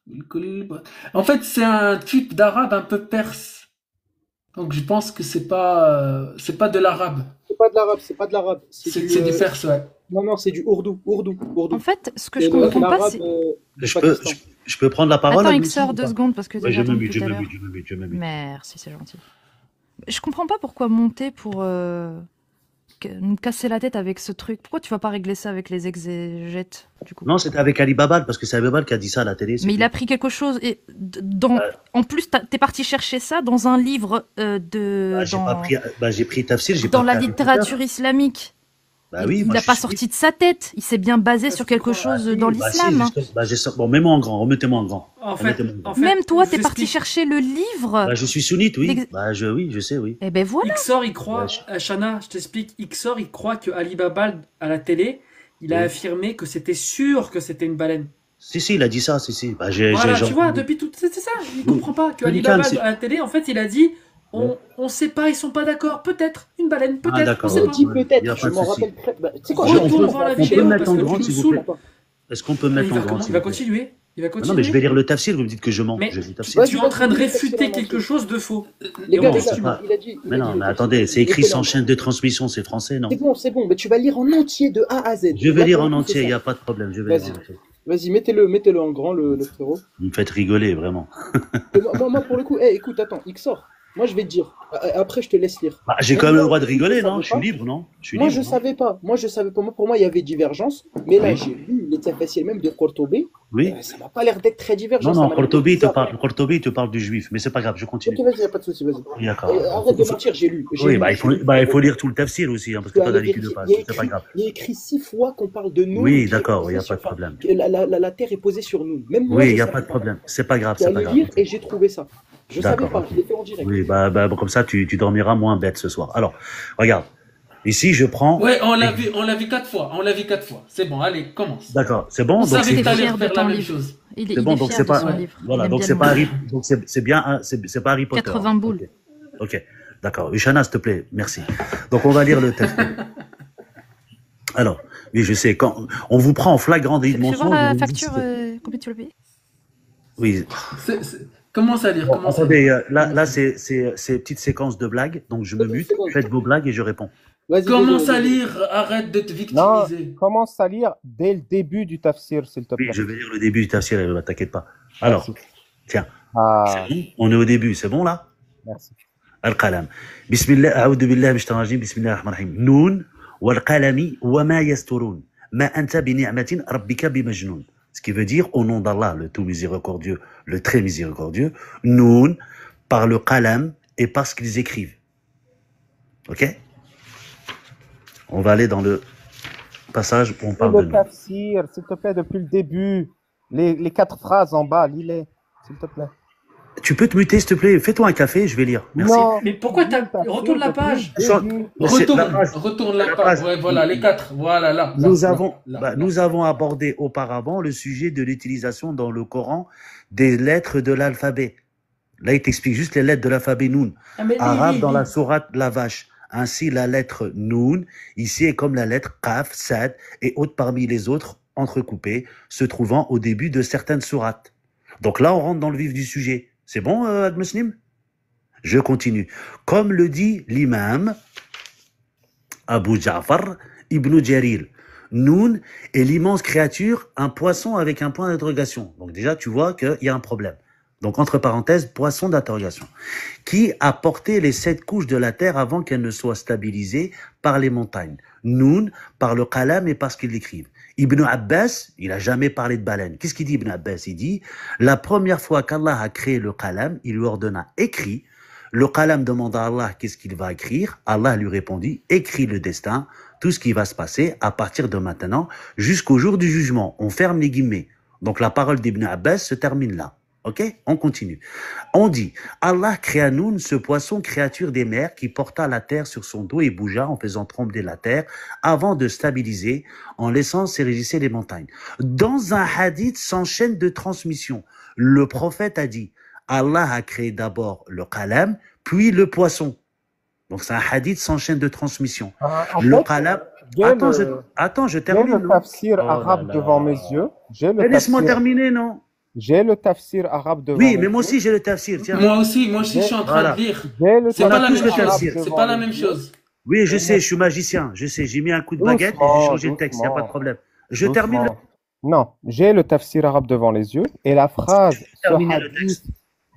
En fait, c'est un type d'arabe un peu perse. Donc, je pense que c'est pas de l'arabe. C'est pas de l'arabe. C'est du perse, ouais. Non, c'est du ourdou. En fait, ce que je comprends pas, c'est... Je peux prendre la parole? Attends, Xor, 2 secondes, parce que Ouais, déjà je me mute, tout je à me l'heure. mute, je me mute, je me mute. Merci, c'est gentil. Je comprends pas pourquoi monter pour nous casser la tête avec ce truc. Pourquoi tu vas pas régler ça avec les exégètes, du coup? Non, c'était avec Ali Babal, parce que c'est Ali Babal qui a dit ça à la télé. Mais il a pris quelque chose et en plus t'es parti chercher ça dans un livre J'ai pris Tafsir, j'ai dans pas la pris littérature islamique. Bah oui, Il moi, n'a je pas suis- sorti de sa tête. Il s'est bien basé sur quelque chose dans Bah, si, l'islam. Bon, mets-moi en grand, remettez-moi en grand. En fait, Remettez-moi en grand. Même toi, t'es je parti explique. chercher le livre. Bah, je suis sunnite, oui. L'ex- Oui, je sais, oui. Eh ben voilà. Ixor, il croit, Ouais, Shana, je t'explique, Ixor, il croit que Ali Baba, à la télé, il a Oui. affirmé que c'était sûr que c'était une baleine. Si, il a dit ça, si. Bah, Voilà, tu vois, depuis tout, c'est ça, il comprend pas que Ali Nickel, Baba, c'est- à la télé, en fait, il a dit, on sait pas, ils sont pas d'accord, peut-être, une baleine, peut-être, on d'accord, sait J'ai pas. dit Il y a peut-être, pas je de m'en souci. rappelle très. Bah, tu sais quoi, On peut- Retourne voir la on peut vidéo mettre parce en que grand, tu s'il nous vous plaît. saoules. Est-ce qu'on peut mettre en grand, Il s'il va vous plaît? continuer, il va Non, mais continuer. je vais lire le tafsir, vous me dites que je mens. Mais- Je lis le tafsir. Vas-y, Tu es en train de vas-y, réfuter vas-y, quelque chose de faux. Les gars, Non, les c'est gars, pas- il a dit. Mais non, mais attendez, c'est écrit sans chaîne de transmission, c'est français, non? C'est bon, mais tu vas lire en entier de A à Z. Je vais Là, lire pour en le coup, entier, c'est il n'y ça. a pas de problème, je vais lire en entier. Vas-y, mettez-le en grand, le frérot. Vous me faites rigoler, vraiment. Moi, pour le coup, écoute, attends, Xor. Moi, je vais te dire. Après, je te laisse lire. Bah, j'ai Moi, quand même le moi, droit de rigoler, je non? savais Je suis pas. libre, non? Je suis Moi, libre, je non? savais pas. Pour moi, il y avait divergence. Mais là, Oui. j'ai lu les facile même de Cortobé. Oui. Ça m'a pas l'air d'être très divergent. Non, ça non, m'a l'air Cortobi d'être il te parle du juif, mais c'est pas grave, je continue. Ok, vas-y, y a pas de souci, vas-y. Oui, d'accord. Arrête de mentir, j'ai lu. Oui, bah, il faut lire tout le tafsir aussi, hein, parce que Tu toi, vas t'as aller dit qu'il le vérifier. passe, c'est pas grave. Il y a écrit 6 fois qu'on parle de nous. Oui, d'accord, il n'y a pas de problème. La terre est posée sur nous. Même moi, Oui, je il n'y a savais pas de problème. C'est pas grave, Je c'est suis pas allé grave. lire et j'ai trouvé ça. Je savais D'accord. pas, je l'ai fait en direct. Oui, comme ça, tu dormiras moins bête ce soir. Alors, regarde. Ici, je prends. Ouais, on l'a vu 4 fois. On l'a vu 4 fois. C'est bon, allez, commence. D'accord, c'est bon. On Donc savait c'est que t'allais fier de faire ton la même livre. chose. Il c'est est bon. Donc fier c'est de pas. son livre. Voilà. Il aime Donc bien c'est le pas montrer. Harry. Donc c'est bien. C'est pas Harry Potter. 80 boules. Ok. D'accord. Ushana, s'il te plaît. Merci. Donc on va lire le texte. Alors, oui, je sais. Quand on vous prend en flagrant délit de Fais voir mensonge. la vous dites- facture, combien tu l'as payé? Oui. Commence à lire. Bon, Commence à attendez. lire. Là, c'est petite séquence de blagues. Donc je me mute. Faites vos blagues et je réponds. Vas-y, Commence à désolé. lire. Arrête de te Non, victimiser. commence à lire dès le début du tafsir, s'il te Oui, plaît. je vais lire le début du tafsir. T'inquiète pas. Alors, Merci. tiens. Ah, C'est bon. On est au début. C'est bon là? merci. القلم بسم الله أعوذ بالله من الشيطان الرجيم بسم الله الرحمن الرحيم نون والقلم وما يسترون ما أنت بنعمة ربك بمجنون. Ce qui veut dire au nom d'Allah, le tout miséricordieux, le très miséricordieux, Noun, par le qalam et par ce qu'ils écrivent. Ok? On va aller dans le passage où on Fais parle de le Noun. tafsir, s'il te plaît, depuis le début. Les 4 phrases en bas, lis-les, s'il te plaît. Tu peux te muter, s'il te plaît? Fais-toi un café, je vais lire. Merci. Non, Mais pourquoi lis t'as... le tafsir Retourne la depuis page. le début. Retourne la page. Ouais, voilà, les 4. Voilà, là. Nous avons abordé auparavant le sujet de l'utilisation dans le Coran des lettres de l'alphabet. Là, il t'explique juste les lettres de l'alphabet Noun. Ah, mais Arabe dans la lis. sourate La Vache. Ainsi, la lettre Noun, ici, est comme la lettre Qaf, Sad et autres parmi les autres entrecoupées, se trouvant au début de certaines sourates. Donc là, on rentre dans le vif du sujet. C'est bon, Ad-Muslim? Je continue. Comme le dit l'imam Abu Ja'far ibn Jarir, Noun est l'immense créature, un poisson avec un point d'interrogation. Donc déjà, tu vois qu'il y a un problème. Donc entre parenthèses, poisson d'interrogation. Qui a porté les 7 couches de la terre avant qu'elles ne soient stabilisées par les montagnes. Noun, par le qalam et par ce qu'ils écrivent. Ibn Abbas, il a jamais parlé de baleine. Qu'est-ce qu'il dit Ibn Abbas? Il dit, la première fois qu'Allah a créé le qalam, il lui ordonna écrit. Le qalam demanda à Allah qu'est-ce qu'il va écrire. Allah lui répondit, écris le destin, tout ce qui va se passer à partir de maintenant jusqu'au jour du jugement. On ferme les guillemets. Donc la parole d'Ibn Abbas se termine là. Ok? On continue. On dit, Allah créa Noun, ce poisson créature des mers qui porta la terre sur son dos et bougea en faisant trembler la terre avant de stabiliser en laissant s'ériger les montagnes. Dans un hadith sans chaîne de transmission, le prophète a dit, Allah a créé d'abord le qalam, puis le poisson. Donc c'est un hadith sans chaîne de transmission. En Le fait, qalam... j'ai Attends, je j'ai termine. le tafsir Oh là arabe là. devant mes yeux. Laisse-moi terminer, non? J'ai le tafsir arabe devant Oui, mes mais moi yeux. aussi j'ai le tafsir. Tiens. Moi aussi, je suis en train Voilà. de lire. J'ai le C'est pas la tafsir même tous le chose. tafsir. C'est devant pas la mes même yeux. chose. Oui, je sais, je suis magicien. Je sais, j'ai mis un coup de baguette et j'ai changé le texte. Il n'y a pas de problème. Je termine. Doucement. Non, j'ai le tafsir arabe devant les yeux et la phrase, terminer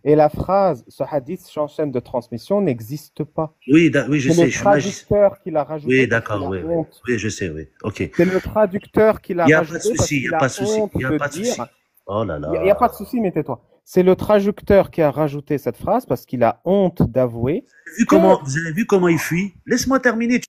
ce hadith sans chaîne de transmission n'existe pas. Oui, oui, je C'est sais, le je suis magicien. traducteur qui l'a rajouté. Oui, parce d'accord, qu'il a oui, oui. honte. Oui, je sais, oui. Ok. C'est le traducteur qui l'a Il n'y a pas de rajouté parce souci, il qu'il n'y a a pas de souci. honte Il n'y a de pas de souci. dire. Oh là là. Il n'y a pas de souci, mais tais-toi. C'est le traducteur qui a rajouté cette phrase parce qu'il a honte d'avouer. Vous avez vu comment il fuit? Laisse-moi terminer.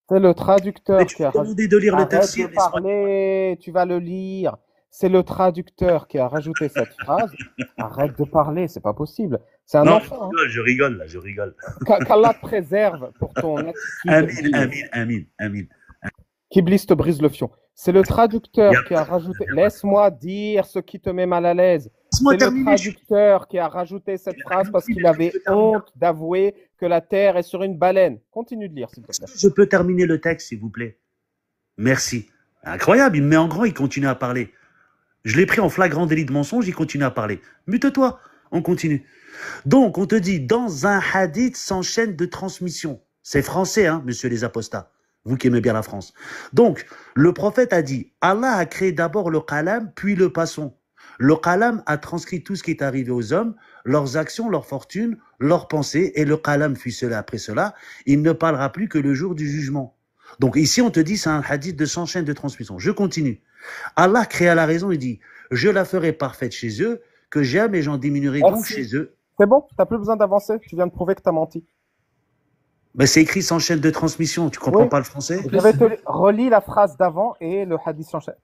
C'est le traducteur Mais tu qui a m'as demandé de lire le Arrête tafsir. de parler, tu vas le lire. C'est le traducteur qui a rajouté cette phrase. Arrête de parler, c'est pas possible. C'est un Non, enfant. Hein. je rigole, là, je rigole. Qu'Allah te préserve pour ton attitude. Amin. Qu'Iblis te brise le fion. C'est le traducteur qui a rajouté. Laisse-moi dire ce qui te met mal à l'aise. Laisse-moi C'est le terminer. traducteur qui a rajouté cette phrase parce qu'il avait honte d'avouer que la terre est sur une baleine. Continue de lire, s'il te Est-ce plaît. que je peux terminer le texte, s'il vous plaît? Merci. Incroyable, il me met en grand, il continue à parler. Je l'ai pris en flagrant délit de mensonge, il continue à parler. Mute-toi, on continue. Donc, on te dit, dans un hadith sans chaîne de transmission. C'est français, hein, monsieur les apostats. Vous qui aimez bien la France. Donc, le prophète a dit, Allah a créé d'abord le qalam, puis le poisson. Le qalam a transcrit tout ce qui est arrivé aux hommes, leurs actions, leurs fortunes, leurs pensées, et le qalam fut cela après cela. Il ne parlera plus que le jour du jugement. Donc ici, on te dit, c'est un hadith de sans chaîne de transmission. Je continue. Allah créa la raison, il dit, je la ferai parfaite chez eux, que j'aime et j'en diminuerai donc Merci. chez eux. C'est bon, tu n'as plus besoin d'avancer. Tu viens de prouver que tu as menti. Ben, c'est écrit sans chaîne de transmission. Tu comprends Oui. pas le français? Je vais te relis la phrase d'avant et le hadith s'enchaîne.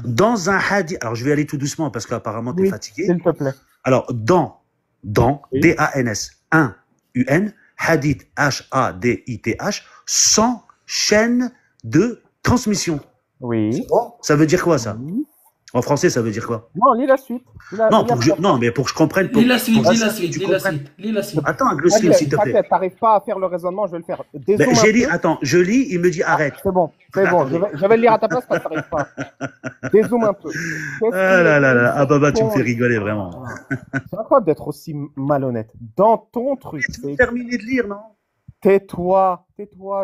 Dans un hadith, alors je vais aller tout doucement parce qu'apparemment tu es Oui, fatigué. s'il te plaît. Alors, dans dans Oui. D-A-N-S, 1 U-N, hadith H-A-D-I-T-H, sans chaîne de transmission. Oui. Bon, ça veut dire quoi ça? Oui. En français, ça veut dire quoi? Non, lis la suite. Non, non, mais pour que je comprenne. Lis la suite, pour lis la que suite, tu lis la comprennes. suite, lis la suite. Attends, Gloslim, s'il te plaît. T'inquiète, t'arrives pas à faire le raisonnement, je vais le faire. Dézoome Ben, un j'ai lu, peu. attends, je lis, il me dit arrête. C'est bon, je vais le lire à ta place parce que t'arrives pas. Dézoome un peu. Ah là là là, ah Baba, tu me fais rigoler vraiment. C'est incroyable d'être aussi malhonnête. Dans ton truc, Tu peux terminer de lire, non? tais-toi,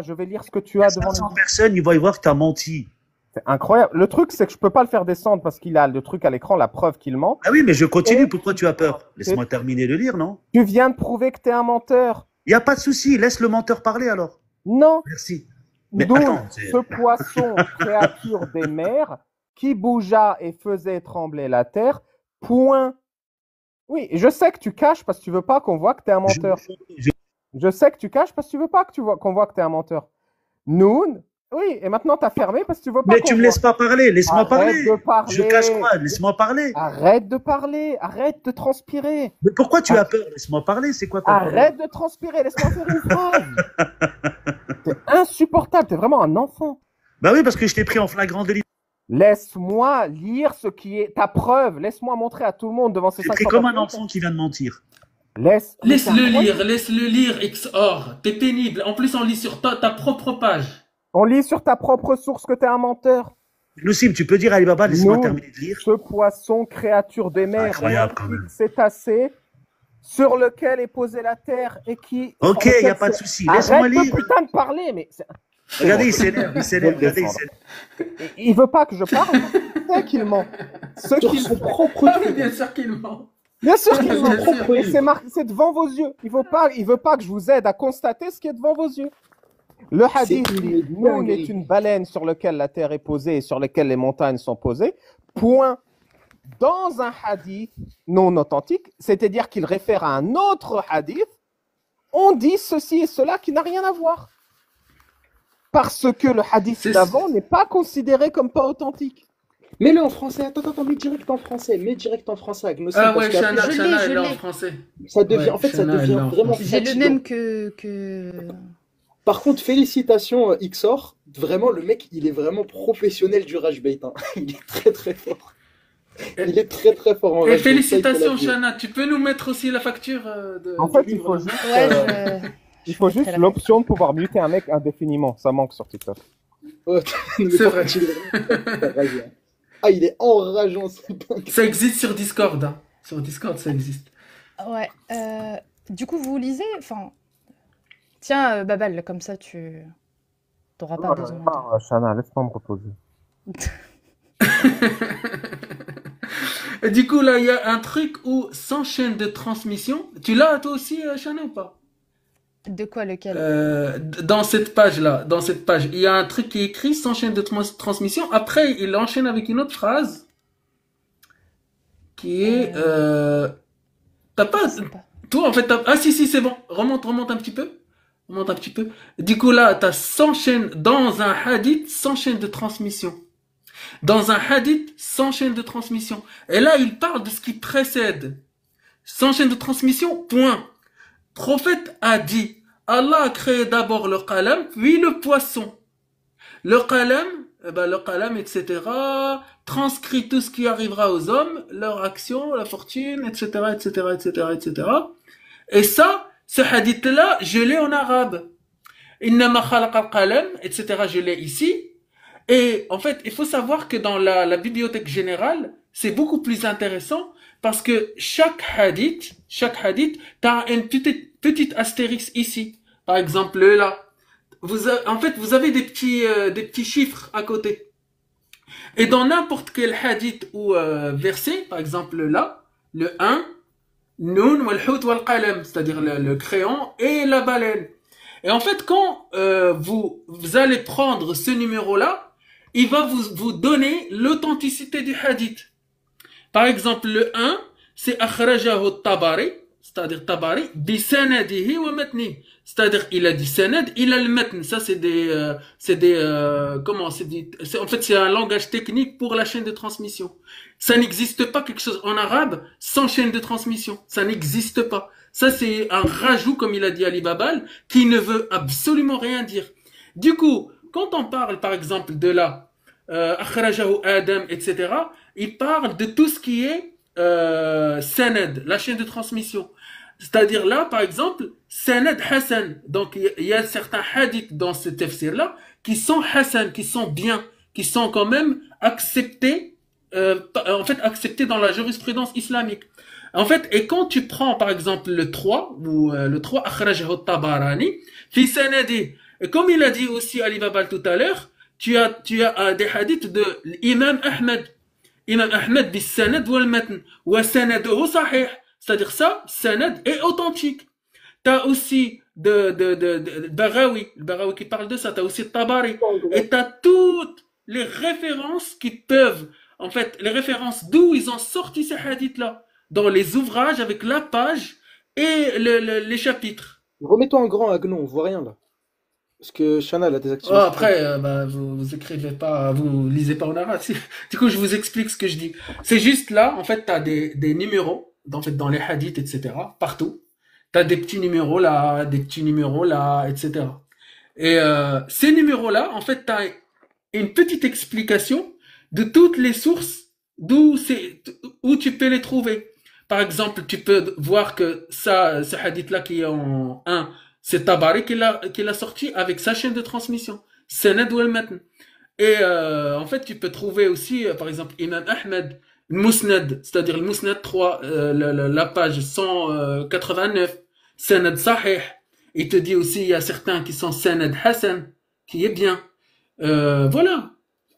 je vais lire ce que tu as devant 500 nous. personnes, ils vont y voir que tu as menti. C'est incroyable. Le truc, c'est que je peux pas le faire descendre parce qu'il a le truc à l'écran, la preuve qu'il ment. Ah oui, mais je continue, pourquoi tu as peur? Laisse-moi terminer de lire, non? Tu viens de prouver que tu es un menteur. Il n'y a pas de souci, laisse le menteur parler alors. Non. Merci. Mais Donc, attends, c'est- ce poisson, créature des mers, qui bougea et faisait trembler la terre, point. Oui, je sais que tu caches parce que tu veux pas qu'on voit que tu es un menteur. Je sais que tu caches parce que tu veux pas qu'on voit que tu es un menteur. Noun, oui, et maintenant tu as fermé parce que tu veux pas Mais qu'on tu me voit. laisses pas parler, laisse-moi Arrête parler. de parler. Je cache quoi? Laisse-moi parler. Arrête de parler, arrête de transpirer. Mais pourquoi tu as peur? Laisse-moi parler, c'est quoi ton problème? Arrête de transpirer, laisse-moi faire une phrase. T'es insupportable, t'es vraiment un enfant. Bah oui, parce que je t'ai pris en flagrant délit. Laisse-moi lire ce qui est ta preuve. Laisse-moi montrer à tout le monde devant ces Je t'ai 500 pris comme un personnes. enfant qui vient de mentir. Laisse-le lire, XOR. T'es pénible. En plus, on lit sur ta propre page. On lit sur ta propre source que t'es un menteur. Lussim, tu peux dire à Alibaba, laisse-moi Nous, terminer de lire. Ce poisson, créature des mers, Incroyable, quand même. cétacé, sur lequel est posée la terre et qui... Ok, il n'y a pas de souci, laisse-moi Arrête de lire. putain de parler, mais... Regardez, il s'énerve, regardez, il s'énerve. Il veut pas que je parle. C'est qu'il ment. Ce Sur qu'il son propre truc. Bien sûr qu'il ment. Bien sûr qu'il Bien ment. sûr. Et c'est devant vos yeux. Il veut pas que je vous aide à constater ce qui est devant vos yeux. Le hadith C'est dit une Noun dinguerie. est une baleine sur laquelle la terre est posée et sur laquelle les montagnes sont posées. Point. Dans un hadith non authentique, c'est-à-dire qu'il réfère à un autre hadith, on dit ceci et cela qui n'a rien à voir. Parce que le hadith C'est- d'avant n'est pas considéré comme pas authentique. Mets-le en français. Attends, mets direct en français. Mets direct en français avec nos Ah parce ouais, qu'après, Shana, Je Shana, l'ai, elle est je en l'ai. français. ça devient, Ouais, en fait, ça Shana, elle devient est en vraiment J'ai le fatigant. même que... Par contre, félicitations XOR. Vraiment, le mec, il est vraiment professionnel du rage bait. Hein. Il est très très fort. Il est très très fort en Et rage bait. félicitations, Ça, il faut Shana. Tu peux nous mettre aussi la facture En du fait, il livre, faut là juste, Ouais, il faut juste Très la- l'option de pouvoir muter un mec indéfiniment. Ça manque sur TikTok. l'avouer. Mais C'est par vrai. contre, il est vraiment très rasé, hein. Ah, il est enrageant, c'est dingue. Ça existe sur Discord. Hein. Sur Discord, ça existe. Ouais. Du coup, vous lisez... Enfin... Tiens, Babal, comme ça, tu... T'auras pas besoin de... Shana, laisse-moi me reposer. Et du coup, là, il y a un truc où, sans chaîne de transmission, tu l'as toi aussi, Shana, ou pas? De quoi, lequel? Dans cette page-là, il y a un truc qui est écrit sans chaîne de transmission. Après, il enchaîne avec une autre phrase qui est... t'as pas... Je sais pas. Toi, en fait, ah si, c'est bon. Remonte un petit peu. Remonte un petit peu. Du coup, là, t'as 100 chaînes dans un hadith sans chaîne de transmission. Dans un hadith sans chaîne de transmission. Et là, il parle de ce qui précède. Sans chaîne de transmission, point. Prophète a dit, Allah a créé d'abord le qalam, puis le poisson. Le qalam, etc., transcrit tout ce qui arrivera aux hommes, leur action, la fortune, etc., etc., etc., etc. Et ça, ce hadith-là, je l'ai en arabe. Innama khalaqa al-qalam, etc., je l'ai ici. Et en fait, il faut savoir que dans la bibliothèque générale, c'est beaucoup plus intéressant parce que chaque hadith, t'as une petite astérix ici. Par exemple, là. En fait, vous avez des petits chiffres à côté. Et dans n'importe quel hadith ou verset, par exemple là, le 1, Noun wal hout wal qalam, c'est-à-dire le crayon et la baleine. Et en fait, quand vous allez prendre ce numéro-là, il va vous donner l'authenticité du hadith. Par exemple, le 1, c'est akhrajahu at-Tabari, c'est-à-dire Tabari, bisanadihi wa matni. C'est-à-dire, il a dit sanad, il a le matn. Ça, en fait, c'est un langage technique pour la chaîne de transmission. Ça n'existe pas quelque chose en arabe sans chaîne de transmission. Ça n'existe pas. Ça, c'est un rajout, comme il a dit Ali Babal, qui ne veut absolument rien dire. Du coup, quand on parle, par exemple, de la akhrajahu Adam, etc., il parle de tout ce qui est sanad, la chaîne de transmission. C'est-à-dire là, par exemple, sanad Hassan. Donc, il y a certains hadiths dans ce tafsir-là qui sont Hassan, qui sont bien, qui sont quand même acceptés, acceptés dans la jurisprudence islamique. En fait, et quand tu prends, par exemple, le 3, ou le 3, akhrajahu Tabarani, fi sanadi. Et comme il a dit aussi Ali Babal tout à l'heure, tu as des hadiths de l'imam Ahmed. Imam Ahmed bis sanad wal matn. Wa sanaduhu sahih. C'est-à-dire ça, sanad est authentique. T'as aussi le Baghawi qui parle de ça, t'as aussi Tabari. Et t'as toutes les références qui peuvent, en fait, les références d'où ils ont sorti ces hadiths-là. Dans les ouvrages avec la page et les chapitres. Remets-toi en grand, Agnon, on voit rien là. Parce que Shana elle a désactivé. Oh, après, vous écrivez pas, vous lisez pas en arabe. Du coup, je vous explique ce que je dis. C'est juste là, en fait, t'as des numéros, en fait, dans les hadiths, etc., partout. T'as des petits numéros là, etc. Et ces numéros-là, en fait, t'as une petite explication de toutes les sources où tu peux les trouver. Par exemple, tu peux voir que ce hadith-là qui est en 1, c'est Tabari qui l'a sorti avec sa chaîne de transmission. Sanad wal matn. Et en fait, tu peux trouver aussi, par exemple, Imam Ahmed, Musnad, c'est-à-dire le Musnad 3, la page 189, Sanad Sahih. Il te dit aussi, il y a certains qui sont Sanad Hassan, qui est bien. Voilà.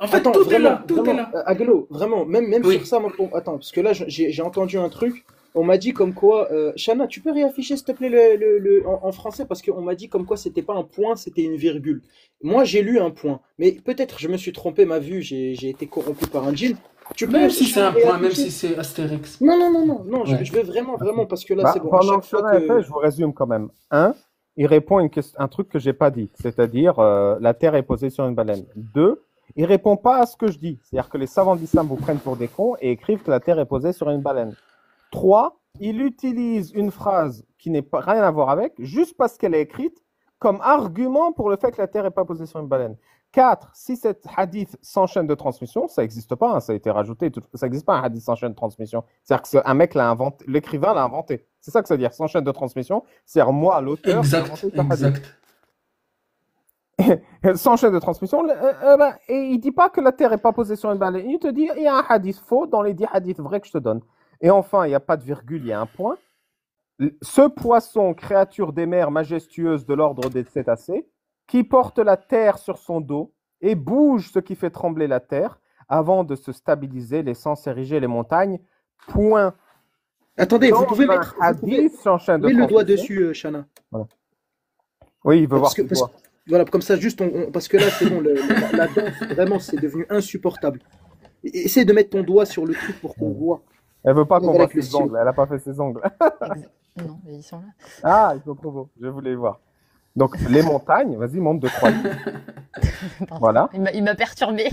En fait, Attends, tout vraiment, est là, tout est là. Aglo, vraiment, même Oui. sur ça, moi, attends, parce que là, j'ai entendu un truc. On m'a dit comme quoi, Shana, tu peux réafficher s'il te plaît en français parce qu'on m'a dit comme quoi c'était pas un point, c'était une virgule. Moi j'ai lu un point, mais peut-être je me suis trompé, ma vue, j'ai été corrompu par un djinn. Tu peux Même si c'est un point, même réafficher si c'est Astérix. Non, Ouais. je veux vraiment parce que là Bah, c'est bon. À pendant chaque que fois Shana est fait, que je vous résume quand même. Il répond un truc que j'ai pas dit, c'est-à-dire la Terre est posée sur une baleine. 2, il répond pas à ce que je dis, c'est-à-dire que les savants d'islam vous prennent pour des cons et écrivent que la Terre est posée sur une baleine. 3, il utilise une phrase qui n'est pas rien à voir avec, juste parce qu'elle est écrite, comme argument pour le fait que la Terre n'est pas posée sur une baleine. 4, si cet hadith sans chaîne de transmission, ça n'existe pas, hein, ça a été rajouté, ça n'existe pas un hadith sans chaîne de transmission. C'est-à-dire qu'un mec l'a inventé, l'écrivain l'a inventé. C'est ça que ça veut dire, sans chaîne de transmission. C'est-à-dire moi, l'auteur, j'ai inventé ce hadith. Exact. Sans chaîne de transmission, et il dit pas que la Terre n'est pas posée sur une baleine. Il te dit, il y a un hadith faux dans les 10 hadiths vrais que je te donne. Et enfin, il n'y a pas de virgule, il y a un point. Ce poisson, créature des mers majestueuse de l'ordre des cétacés, qui porte la terre sur son dos et bouge ce qui fait trembler la terre, avant de se stabiliser, laissant s'ériger les montagnes. Point. attendez, vous Dans pouvez un mettre hadith sans chaîne de le doigt transmission. dessus, Shana. Oui, il veut voir Parce que, ce parce- doigt. voilà, comme ça juste parce que là c'est bon, la danse vraiment c'est devenu insupportable. Essaye de mettre ton doigt sur le truc pour qu'on voit. Elle veut pas qu'on Avec voit le ses stylo. ongles. Elle n'a pas fait ses ongles. Non, mais ils sont là. Ah, ils sont trop beaux. Je voulais les voir. Donc, les montagnes, vas-y, monte de 3. Pardon. Voilà. Il m'a perturbé.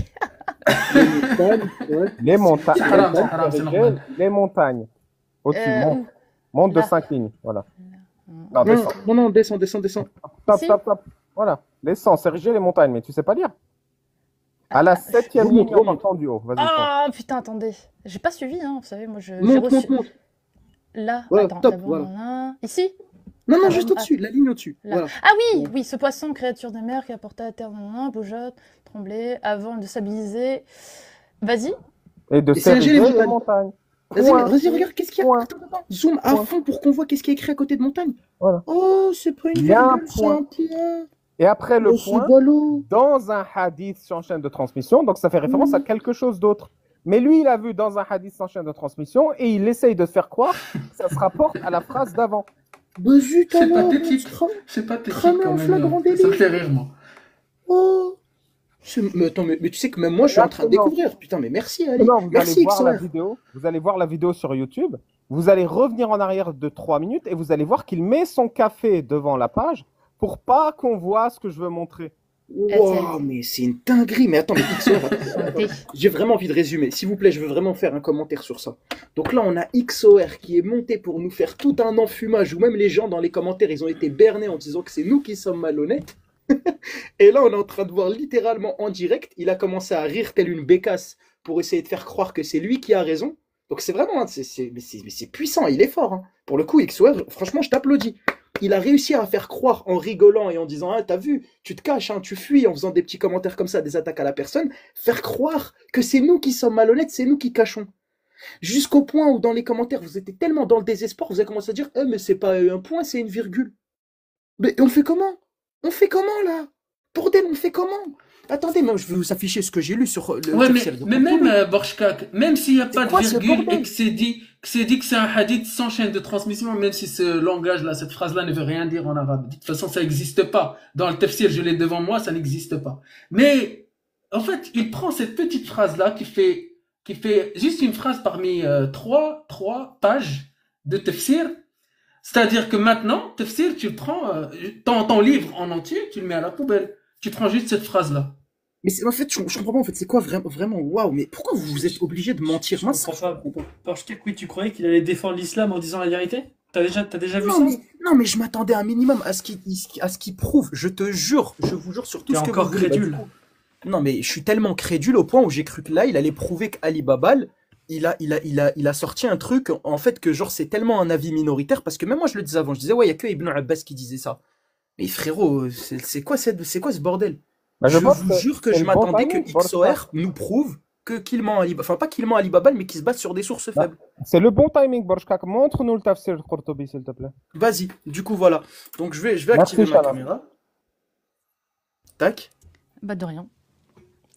Ouais. Les montagnes. C'est haram, c'est haram, c'est normal. Les montagnes. Au-dessus, monte. Monte de là. 5 lignes. Voilà. Non, Non, descends. non, descends. Stop, Si. stop, stop. Voilà. Descends, c'est ériger les montagnes, mais tu sais pas lire. À la 7e Remonte, ligne en remonte. partant du haut. Vas-y, fonce. Ah putain, attendez. J'ai pas suivi, hein, vous savez, moi j'ai Monte. Là, Voilà, attends, top, d'abord, voilà. là. Ici? Non, Ah, juste bon, au-dessus, la ligne au-dessus. Là. Voilà. Ah oui, ce poisson, créature des mers qui a porté à terre, bougeotte, tremblait, avant de stabiliser. Vas-y. Et de Et c'est ériger les s'ériger les montagnes. montagnes. Vas-y, Point. vas-y, regarde, qu'est-ce qu'il y a. Point. Attends. Zoom à Point. fond pour qu'on voit qu'est-ce qui est écrit à côté de montagne. Voilà. Oh, c'est pas une Il y a un virgule, c'est point. un point. Et après le Oh, c'est point, ballot. dans un hadith sans chaîne de transmission, donc ça fait référence à quelque chose d'autre. Mais lui, il a vu dans un hadith sans chaîne de transmission et il essaye de faire croire que ça se rapporte à la phrase d'avant. Bah zut C'est alors, pathétique. on se crame. C'est pathétique Cramé quand en même. flagrant Ça me délit. fait rire, moi. Oh. Mais attends, mais tu sais que même moi, je suis en train de Exactement. découvrir. Putain, mais merci, Ali. Non, vous Merci, allez voir la XOR. vidéo. Vous allez voir la vidéo sur YouTube. Vous allez revenir en arrière de 3 minutes et vous allez voir qu'il met son café devant la page pour pas qu'on voit ce que je veux montrer. Wow, mais c'est une dinguerie. Mais attends, mais XOR, Santé. j'ai vraiment envie de résumer. S'il vous plaît, je veux vraiment faire un commentaire sur ça. Donc là, on a XOR qui est monté pour nous faire tout un enfumage, où même les gens dans les commentaires, ils ont été bernés en disant que c'est nous qui sommes malhonnêtes. Et là, on est en train de voir littéralement en direct, il a commencé à rire tel une bécasse pour essayer de faire croire que c'est lui qui a raison. Donc c'est vraiment, mais c'est puissant, il est fort, hein. Pour le coup, XOR, franchement, je t'applaudis. Il a réussi à faire croire en rigolant et en disant, ah, t'as vu, tu te caches, hein, tu fuis en faisant des petits commentaires comme ça, des attaques à la personne, faire croire que c'est nous qui sommes malhonnêtes, c'est nous qui cachons. Jusqu'au point où dans les commentaires, vous étiez tellement dans le désespoir, vous avez commencé à dire, mais c'est pas un point, c'est une virgule. Mais on fait comment? On fait comment là? Bordel, on fait comment? Attendez, moi je vais vous afficher ce que j'ai lu sur le Ouais, tafsir de mais même Qurtubi. Borshkak, même s'il n'y a pas de Quoi ce virgule et bordel? que c'est un hadith sans chaîne de transmission, même si ce langage-là, cette phrase-là ne veut rien dire en arabe. De toute façon, ça n'existe pas. Dans le tafsir, je l'ai devant moi, ça n'existe pas. Mais, en fait, il prend cette petite phrase-là qui fait juste une phrase parmi trois pages de tafsir. C'est-à-dire que maintenant, tafsir, tu le prends, ton livre en entier, tu le mets à la poubelle. Tu prends juste cette phrase-là. Mais en fait, je comprends pas, en fait, c'est quoi vraiment, waouh, mais pourquoi vous êtes obligé de mentir? Je Moi, ça, comprends je pas. comprends pas. Parce que oui, tu croyais qu'il allait défendre l'islam en disant la vérité? T'as déjà vu Non, ça? mais je m'attendais un minimum à ce qu'il prouve. Je te jure, je vous jure sur tout T'es ce que encore vous voulez. crédule. Du coup, non, mais je suis tellement crédule au point où j'ai cru que là, il allait prouver qu'Ali Babal, il a sorti un truc, en fait, que genre, c'est tellement un avis minoritaire, parce que même moi, je le disais avant, je disais, ouais, il y a que Ibn Abbas qui disait ça. Mais frérot, c'est quoi ce bordel? Bah, je Je pense vous que jure que c'est je le bon m'attendais que timing, Borshkak. XOR nous prouve qu'il ment Ali Babal. Enfin, pas qu'il ment Ali Babal, mais qu'il se base sur des sources Bah, faibles. c'est le bon timing, Borshkak. Montre-nous le tafsir de Qurtubi, s'il te plaît. Vas-y, du coup, voilà. Donc, je vais Merci, activer ma Shalom. caméra. Tac. Bah, de rien.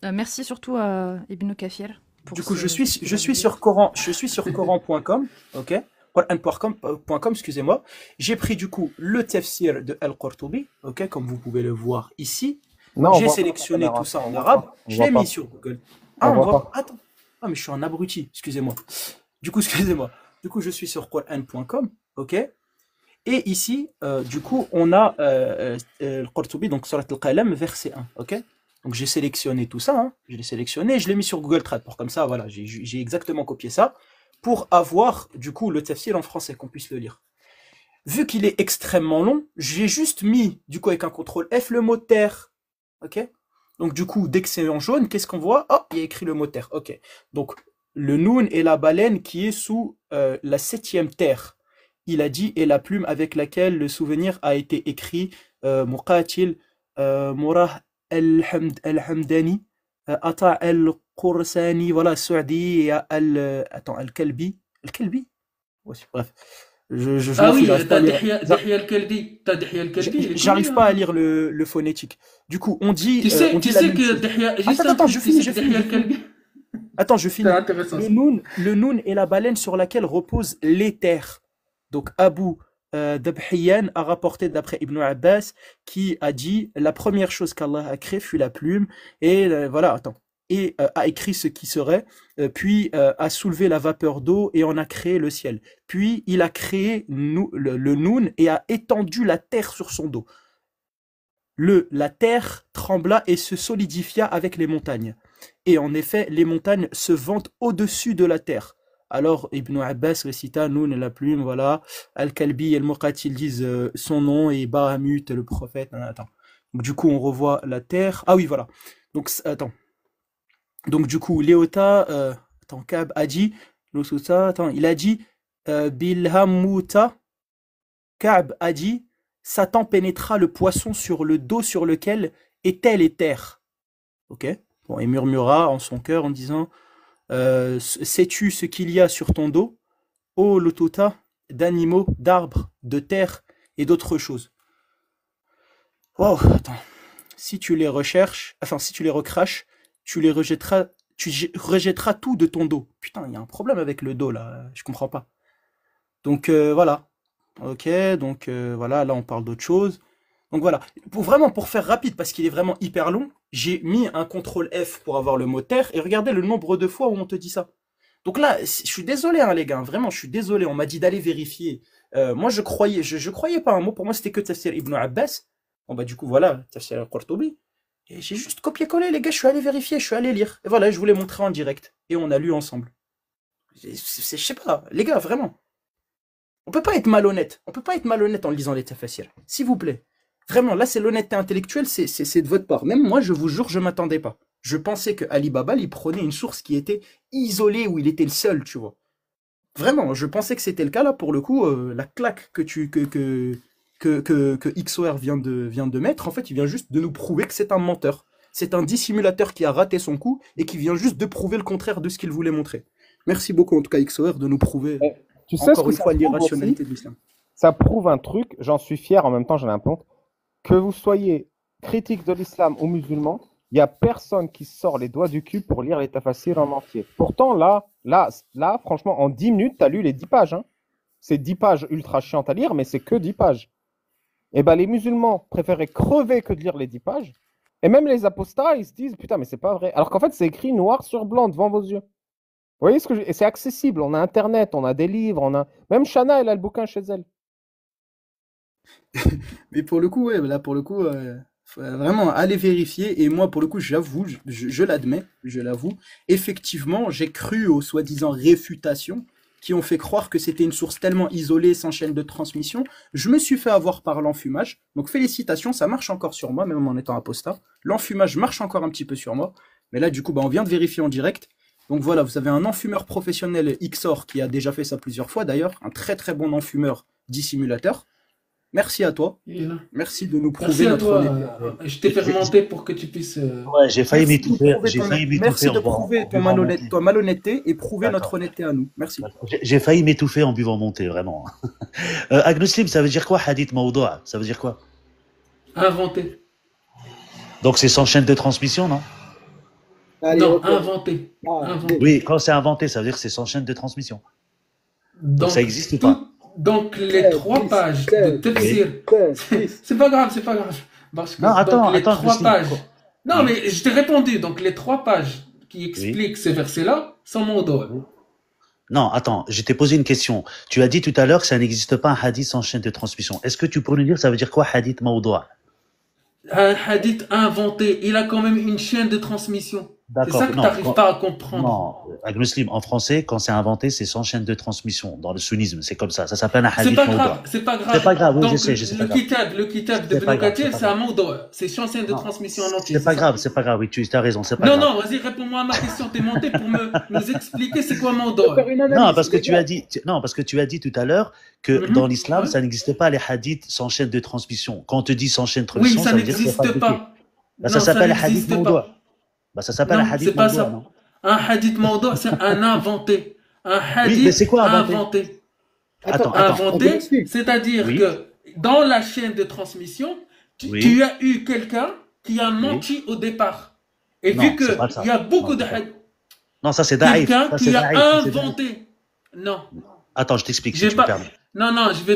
Merci surtout à Ibn Kafir pour Du coup, ce je petit suis vidéo. sur Coran.com, ok? Quran.com, excusez-moi. J'ai pris du coup le tafsir de Al-Qurtubi, ok? Comme vous pouvez le voir ici. Non, on J'ai voit pas ta sélectionné caméra. tout ça en On voit arabe. pas. On Je voit l'ai pas. mis sur Google. On Ah, on voit voit. pas. Attends. Ah, mais je suis un abruti, excusez-moi. Du coup, excusez-moi. Du coup, je suis sur Quran.com, ok? Et ici, du coup, on a Al-Qurtubi, donc Surat Al-Qalam, verset 1, ok? Donc j'ai sélectionné tout ça, hein. Je l'ai sélectionné, je l'ai mis sur Google Trad pour comme ça, voilà, j'ai exactement copié ça pour avoir du coup le tafsir en français, qu'on puisse le lire. Vu qu'il est extrêmement long, j'ai juste mis du coup avec un contrôle F le mot terre, ok? Donc du coup, dès que c'est en jaune, qu'est-ce qu'on voit? Oh, il y a écrit le mot terre, ok. Donc le noun est la baleine qui est sous la 7e terre. Il a dit, et la plume avec laquelle le souvenir a été écrit, Muqatil, Murah al-Hamdani, Ata al-Qursani, voilà, Saudi et al-Kalbi. Al-Kalbi? Ouais, bref. Je Ah m'en fous, oui, j'arrive pas à lire. Dihya al-Kalbi. T'as Dihya al-Kalbi, il est J'arrive connu, pas à hein. lire le phonétique. Du coup, on dit Tu sais la même que chose. Dihya, juste un Attends, truc, tu sais que Dihya al-Kalbi, Attends, je c'est finis. intéressant ça. Le noun est la baleine sur laquelle repose l'éther. Donc Abu Dabhiyan a rapporté d'après Ibn Abbas qui a dit la première chose qu'Allah a créée fut la plume et voilà, attends. Et a écrit ce qui serait, puis a soulevé la vapeur d'eau et en a créé le ciel. Puis il a créé le noun et a étendu la terre sur son dos. La terre trembla et se solidifia avec les montagnes. Et en effet, les montagnes se vantent au-dessus de la terre. Alors Ibn Abbas récita Noun et la plume, voilà. Al-Kalbi et Al-Muqatil disent son nom et Bahamut, le prophète. Attends. Donc, du coup, on revoit la terre. Ah oui, voilà. Donc, attends. Donc, du coup, Léota, attends, Kab a dit, attends, il a dit, Bilhamuta, Kab a dit, Satan pénétra le poisson sur le dos sur lequel est-elle et terre. Ok. Bon, et murmura en son cœur en disant, sais-tu ce qu'il y a sur ton dos, ô Lotota, d'animaux, d'arbres, de terre et d'autres choses. Wow, attends. Si tu les recherches, enfin si tu les recraches, tu rejetteras tout de ton dos. Putain, il y a un problème avec le dos là, je comprends pas. Donc voilà. Ok, donc voilà, là on parle d'autre chose. Donc voilà, pour faire rapide, parce qu'il est vraiment hyper long, j'ai mis un CTRL F pour avoir le mot terre, et regardez le nombre de fois où on te dit ça. Donc là, je suis désolé, hein, les gars, vraiment, je suis désolé. On m'a dit d'aller vérifier. Moi, je croyais pas un mot. Pour moi, c'était que Tafsir Ibn Abbas. Bon, bah, du coup, voilà, Tafsir al-Qurtubi. Et j'ai juste copié-collé, les gars, je suis allé vérifier, je suis allé lire. Et voilà, je vous l'ai montré en direct. Et on a lu ensemble. Je sais pas, les gars, vraiment. On peut pas être malhonnête. On peut pas être malhonnête en lisant les tafsirs. S'il vous plaît. Vraiment, là, c'est l'honnêteté intellectuelle, c'est de votre part. Même moi, je vous jure, je m'attendais pas. Je pensais que Ali Baba, il prenait une source qui était isolée, où il était le seul, tu vois. Vraiment, je pensais que c'était le cas, là, pour le coup, la claque que XOR vient de mettre, en fait, il vient juste de nous prouver que c'est un menteur. C'est un dissimulateur qui a raté son coup et qui vient juste de prouver le contraire de ce qu'il voulait montrer. Merci beaucoup, en tout cas, XOR, de nous prouver, Tu sais ce encore que une ça fois, prouve l'irrationalité aussi? de l'islam. Ça prouve un truc, j'en suis fier, en même temps j'en ai un honte, que vous soyez critique de l'islam ou musulman, il n'y a personne qui sort les doigts du cul pour lire les tafassirs en entier. Pourtant, là, franchement, en 10 minutes, tu as lu les 10 pages. Hein. C'est 10 pages ultra chiantes à lire, mais c'est que 10 pages. Et ben les musulmans préféraient crever que de lire les 10 pages. Et même les apostats, ils se disent, putain, mais c'est pas vrai. Alors qu'en fait, c'est écrit noir sur blanc devant vos yeux. Vous voyez ce que Et c'est accessible, on a Internet, on a des livres, on a... Même Shana, elle a le bouquin chez elle. Mais pour le coup, ouais, là, pour le coup, faut vraiment aller vérifier. Et moi, pour le coup, j'avoue, je l'admets, je l'avoue. Effectivement, j'ai cru aux soi-disant réfutations qui ont fait croire que c'était une source tellement isolée, sans chaîne de transmission. Je me suis fait avoir par l'enfumage. Donc, félicitations, ça marche encore sur moi, même en étant apostat. L'enfumage marche encore un petit peu sur moi. Mais là, du coup, bah, on vient de vérifier en direct. Donc voilà, vous avez un enfumeur professionnel XOR qui a déjà fait ça plusieurs fois d'ailleurs. Un très très bon enfumeur dissimulateur. Merci à toi. Il est là. Merci de nous Merci prouver à notre toi. honnêteté. Je t'ai fait remonter pour que tu puisses. Ouais, j'ai failli Merci de nous m'étouffer. prouver J'ai ton- failli Merci m'étouffer de en buvant prouver ton mon thé. ta malhonnêteté et prouver notre D'accord. honnêteté à nous. Merci. J'ai failli m'étouffer en buvant mon thé, vraiment. Agnoslim, ça veut dire quoi, hadith mawdoua? Ça veut dire quoi? Inventé. Donc c'est sans chaîne de transmission, non? Allez, Non, ok. inventé. Ah, Inventé. Oui, quand c'est inventé, ça veut dire que c'est sans chaîne de transmission. Donc ça existe ou pas? Donc les 3 pages de Tafsir. C'est pas grave, c'est pas grave. Parce que Non, attends, donc, les attends, 3 Christine. pages. Non, Oui. mais je t'ai répondu. Donc les 3 pages qui expliquent ces versets-là sont mon dos. Non, attends, je t'ai posé une question. Tu as dit tout à l'heure que ça n'existe pas un hadith sans chaîne de transmission. Est-ce que tu peux nous dire ça veut dire quoi, hadith mawdoua? Un hadith inventé, il a quand même une chaîne de transmission. C'est D'accord. ça que Non, t'arrives quand- pas à comprendre. Non, Agnoslim, en français, quand c'est inventé, c'est sans chaîne de transmission. Dans le sunnisme, c'est comme ça. Ça s'appelle un C'est hadith pas mawdoua. grave, c'est pas grave. C'est pas grave, oui, Donc, je sais, c'est pas grave. le kitab de C'est pas Ibn grave, Kathir, c'est pas c'est un grave. mawdo'. C'est sans chaîne de Non, transmission en entier. C'est pas ça. grave, oui, tu as raison, c'est pas Non, grave. non, vas-y, réponds-moi à ma question. T'es monté pour nous expliquer c'est quoi mawdo'. Faire une analyse, Non, parce que les tu gars. as dit, non, parce que tu as dit tout à l'heure que Mhm. dans l'islam, Ouais. ça n'existe pas les hadiths sans chaîne de transmission. Quand on te dit sans chaîne de Oui, transmission, ça ça veut dire qu'il n'y a n'existe pas de pas. Bah, ça Non, ça s'appelle hadith n'existe mawdoua. pas. Bah, ça s'appelle Non, un hadith c'est pas mawdoua, ça. non? Un hadith mawdo', c'est un inventé. Un Oui, mais hadith c'est quoi inventé? inventé. Attends, Inventé, Agnoslim. c'est-à-dire Oui. que dans la chaîne de transmission, Oui. tu as eu quelqu'un qui a menti au départ. Et Non, vu que c'est pas ça. il y a beaucoup Non, de c'est pas- hadiths, Non, ça c'est daïf. quelqu'un Ça, c'est qui a daïf, ça, c'est daïf. inventé. Non, Attends, je t'explique je si vais tu me pas. permets. Non, non, je vais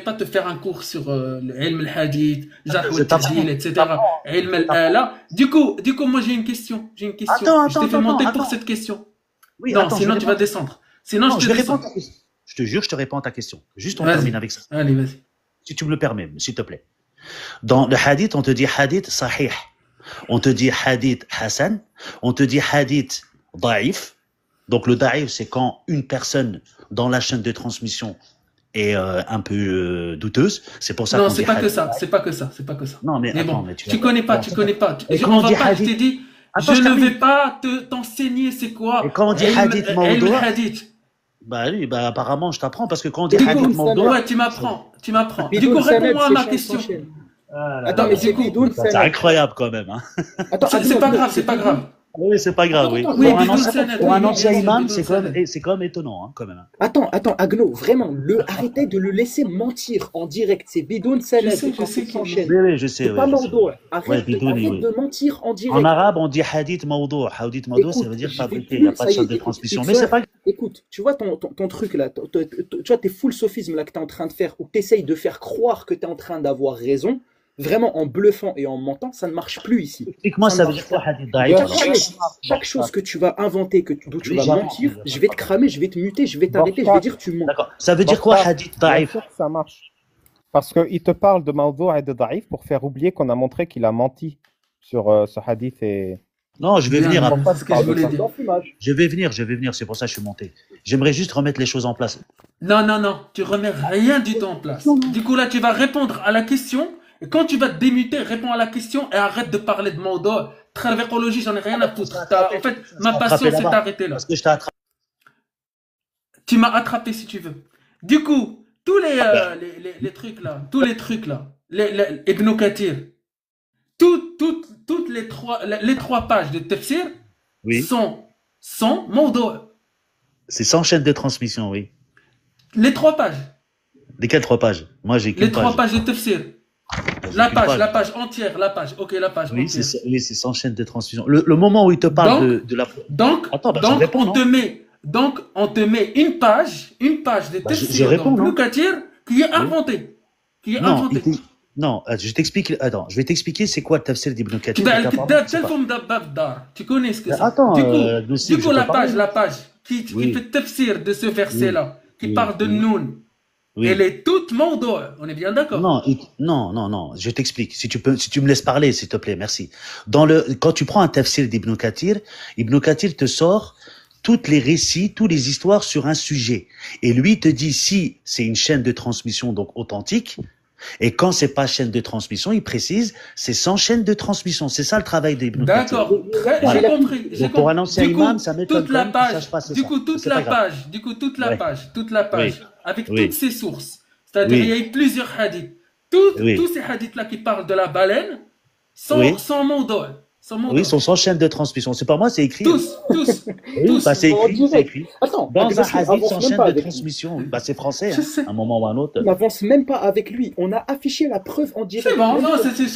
pas te faire un cours sur le ilm al-hadith, jarh Je t'apprends. al-ta'dil, etc. Ilm al-ala. Du coup, moi j'ai une question. Attends, Je t'ai fait monter pour attends. cette question. Oui, Non, attends, sinon je tu vais vas descendre. Sinon Non, je je te vais répondre descends. à ta question. Je te jure, je te réponds à ta question. Juste, on Vas-y. termine avec ça. Allez, vas-y. Si tu me le permets, s'il te plaît. Dans le hadith, on te dit hadith sahih. On te dit hadith hasan. On te dit hadith daïf. Donc le daïf, c'est quand une personne dans la chaîne de transmission est un peu douteuse. C'est pour ça Non, qu'on c'est dit pas que hadith. ça, c'est pas que ça, c'est pas que ça. Non, mais Mais attends, bon, mais tu connais pas. Et Je quand on dit je t'ai hadith- dit, Attends, je je ne termine. vais pas t'enseigner c'est quoi. Et quand on dit ilm- hadith ilm mawdoua, al-hadith. Bah oui, bah apparemment, je t'apprends parce que quand on dit Du hadith coup, mawdoua, ouais, tu m'apprends. Du Bidoun coup, Sanad, réponds-moi à c'est ma chaîne question. sans chaîne. Ah là Attends, là. mais c'est Du coup, Bidoun c'est Sanad. incroyable quand même. Hein. Attends, C'est pas grave, c'est pas grave. Oui, c'est pas grave, oui. Attends, Oui, Pour un Bidoun ancien, Sanad, pour oui, un oui, ancien bien sûr, imam, Bidoun c'est Sanad. quand même étonnant, hein, quand même. Attends, Agno, vraiment, arrêtez de le laisser mentir en direct. C'est Bidoun Sanad, Je sais quand c'est qu'il- sans chaîne. Oui, oui, je sais. C'est oui, pas je sais. Mawdo'. Ouais, Arrête Bidouni, oui. de mentir en direct. En arabe, on dit hadith mawdou'. Hadith mawdou', ça Écoute, veut dire je fabriqué. vais Il n'y a plus- pas ça de y chaîne est, de écoute, transmission. écoute, Mais c'est pas grave. Écoute, tu vois ton truc là, tu vois tes full sophismes là que tu es en train de faire, où tu essayes de faire croire que tu es en train d'avoir raison. vraiment en bluffant et en mentant, ça ne marche plus ici. Explique-moi, Ça ne ça veut marche dire quoi, pas. hadith daïf alors? Chaque chose que tu vas inventer, d'où tu Oui, vas j'ai mentir, entendu. je vais te cramer, je vais te muter, je vais t'arrêter, je vais dire tu mens. D'accord. Ça veut dire quoi, Bartha, hadith bien daïf? sûr que ça marche. Parce qu'il te parle de Mawdou' et de Daïf pour faire oublier qu'on a montré qu'il a menti sur ce hadith. Et Non, je vais Bien, venir. bien, Après. c'est ce que je voulais dire. L'enfumage. Je vais venir. C'est pour ça que je suis monté. J'aimerais juste remettre les choses en place. Non, non, non, tu remets rien du tout en place. Du coup, là, tu vas répondre à la question. Et quand tu vas te démuter, réponds à la question et arrête de parler de Mawdou'. Travérologie, j'en ai rien à foutre. En fait, ma passion s'est arrêtée là. Parce que je t'ai attrapé. Tu m'as attrapé si tu veux. Du coup, tous les trucs là, Ibn Kathir, toutes les trois pages de Tafsir Oui. sont Mawdou'. C'est 100 chaînes de transmission, oui. Les 3 pages. Lesquelles 3 pages? Moi, j'ai qu'une Les 3 pages de Tafsir. La page entière, la page. Ok, la page Oui, entière. c'est 100 chaînes de transmission. Le moment où il te parle de la. Donc, Attends, donc je réponds, on non? te met une page de je Tafsir réponds, dans non? Ibn Kathir qui est inventée. Non, non, je t'explique. Attends, je vais t'expliquer c'est quoi le tafsir d'Ibn Kathir. Tu connais ce que c'est. Attends, Du coup, la page qui fait Tafsir de ce verset-là, qui parle de Noun, Oui. elle est toute Mawdou'. On est bien d'accord? Non, je t'explique. Si tu me laisses parler, s'il te plaît, merci. Quand tu prends un tafsir d'Ibn Kathir te sort toutes les récits, toutes les histoires sur un sujet. Et lui te dit si c'est une chaîne de transmission, donc authentique, et quand c'est pas chaîne de transmission, il précise, c'est sans chaîne de transmission. C'est ça le travail d'Ibn Kathir. D'accord, j'ai compris. Donc pour un ancien imam, ça m'étonne toute la quand même qu'il page, sache pas c'est du ça. coup, toute C'est la pas grave. page, Oui. avec Oui. toutes ces sources. C'est-à-dire, Oui. il y a eu plusieurs hadiths. Oui. Tous ces hadiths-là qui parlent de la baleine sont Oui. Mawdou'. Oui, ils sont sans chaîne de transmission. C'est pas moi, c'est écrit. Tous. Oui, bah, c'est écrit. Attends, Dans un Agnès, on hadith avance sans même chaîne pas de avec lui. transmission. Bah, c'est français, Je hein, sais. à un moment ou à un autre. On n'avance même pas avec lui. On a affiché la preuve en direct. C'est bon, non, c'était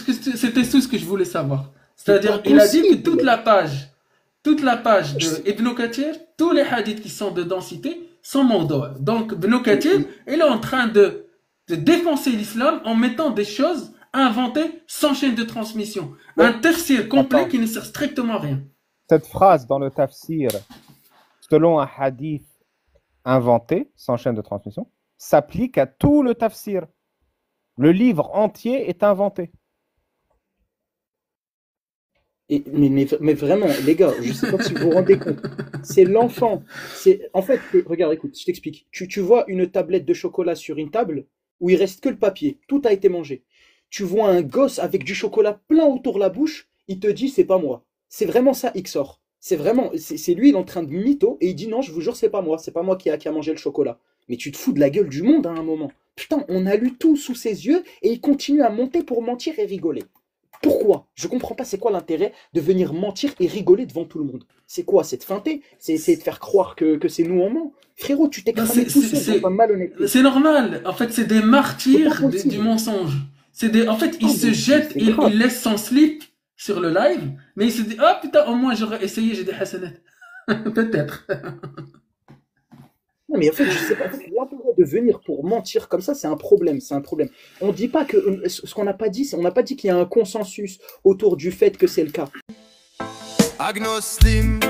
tout ce que je voulais savoir. C'est-à-dire, C'est pas il a dit que possible. toute la page de Ibn Kathir, tous les hadiths qui sont dedans cités sont Mawdou'. Donc, Ibn Kathir, il est en train de défoncer l'islam en mettant des choses inventées sans chaîne de transmission. Un tafsir complet Attends. qui ne sert strictement à rien. cette phrase dans le tafsir, selon un hadith inventé, sans chaîne de transmission, s'applique à tout le tafsir. Le livre entier est inventé. Mais vraiment, les gars, je sais pas si vous vous rendez compte. C'est l'enfant. En fait, regarde, écoute, je t'explique. Tu vois une tablette de chocolat sur une table où il reste que le papier. Tout a été mangé. Tu vois un gosse avec du chocolat plein autour la bouche. Il te dit, c'est pas moi. C'est vraiment ça, Xor. C'est lui, il est en train de mytho et il dit, non, je vous jure, c'est pas moi. C'est pas moi qui a mangé le chocolat. Mais tu te fous de la gueule du monde à un moment. Putain, on a lu tout sous ses yeux et il continue à monter pour mentir et rigoler. Pourquoi? Je comprends pas, c'est quoi l'intérêt de venir mentir et rigoler devant tout le monde? C'est quoi? C'est de feinter? C'est essayer de faire croire que c'est nous en ment? Frérot, tu t'es cramé tout seul dans ta malhonnêteté. C'est normal. En fait, c'est des martyrs C'est pas possible. du mensonge. En fait, ils se jettent, c'est ils grave. laissent son slip sur le live, mais ils se disent, ah putain, au moins j'aurais essayé, j'ai des hasanat. Peut-être. Non, mais en fait, je sais pas. L'intérêt de venir pour mentir comme ça, c'est un problème. C'est un problème. On dit pas que. Ce qu'on n'a pas dit, on n'a pas dit qu'il y a un consensus autour du fait que c'est le cas. Agnoslim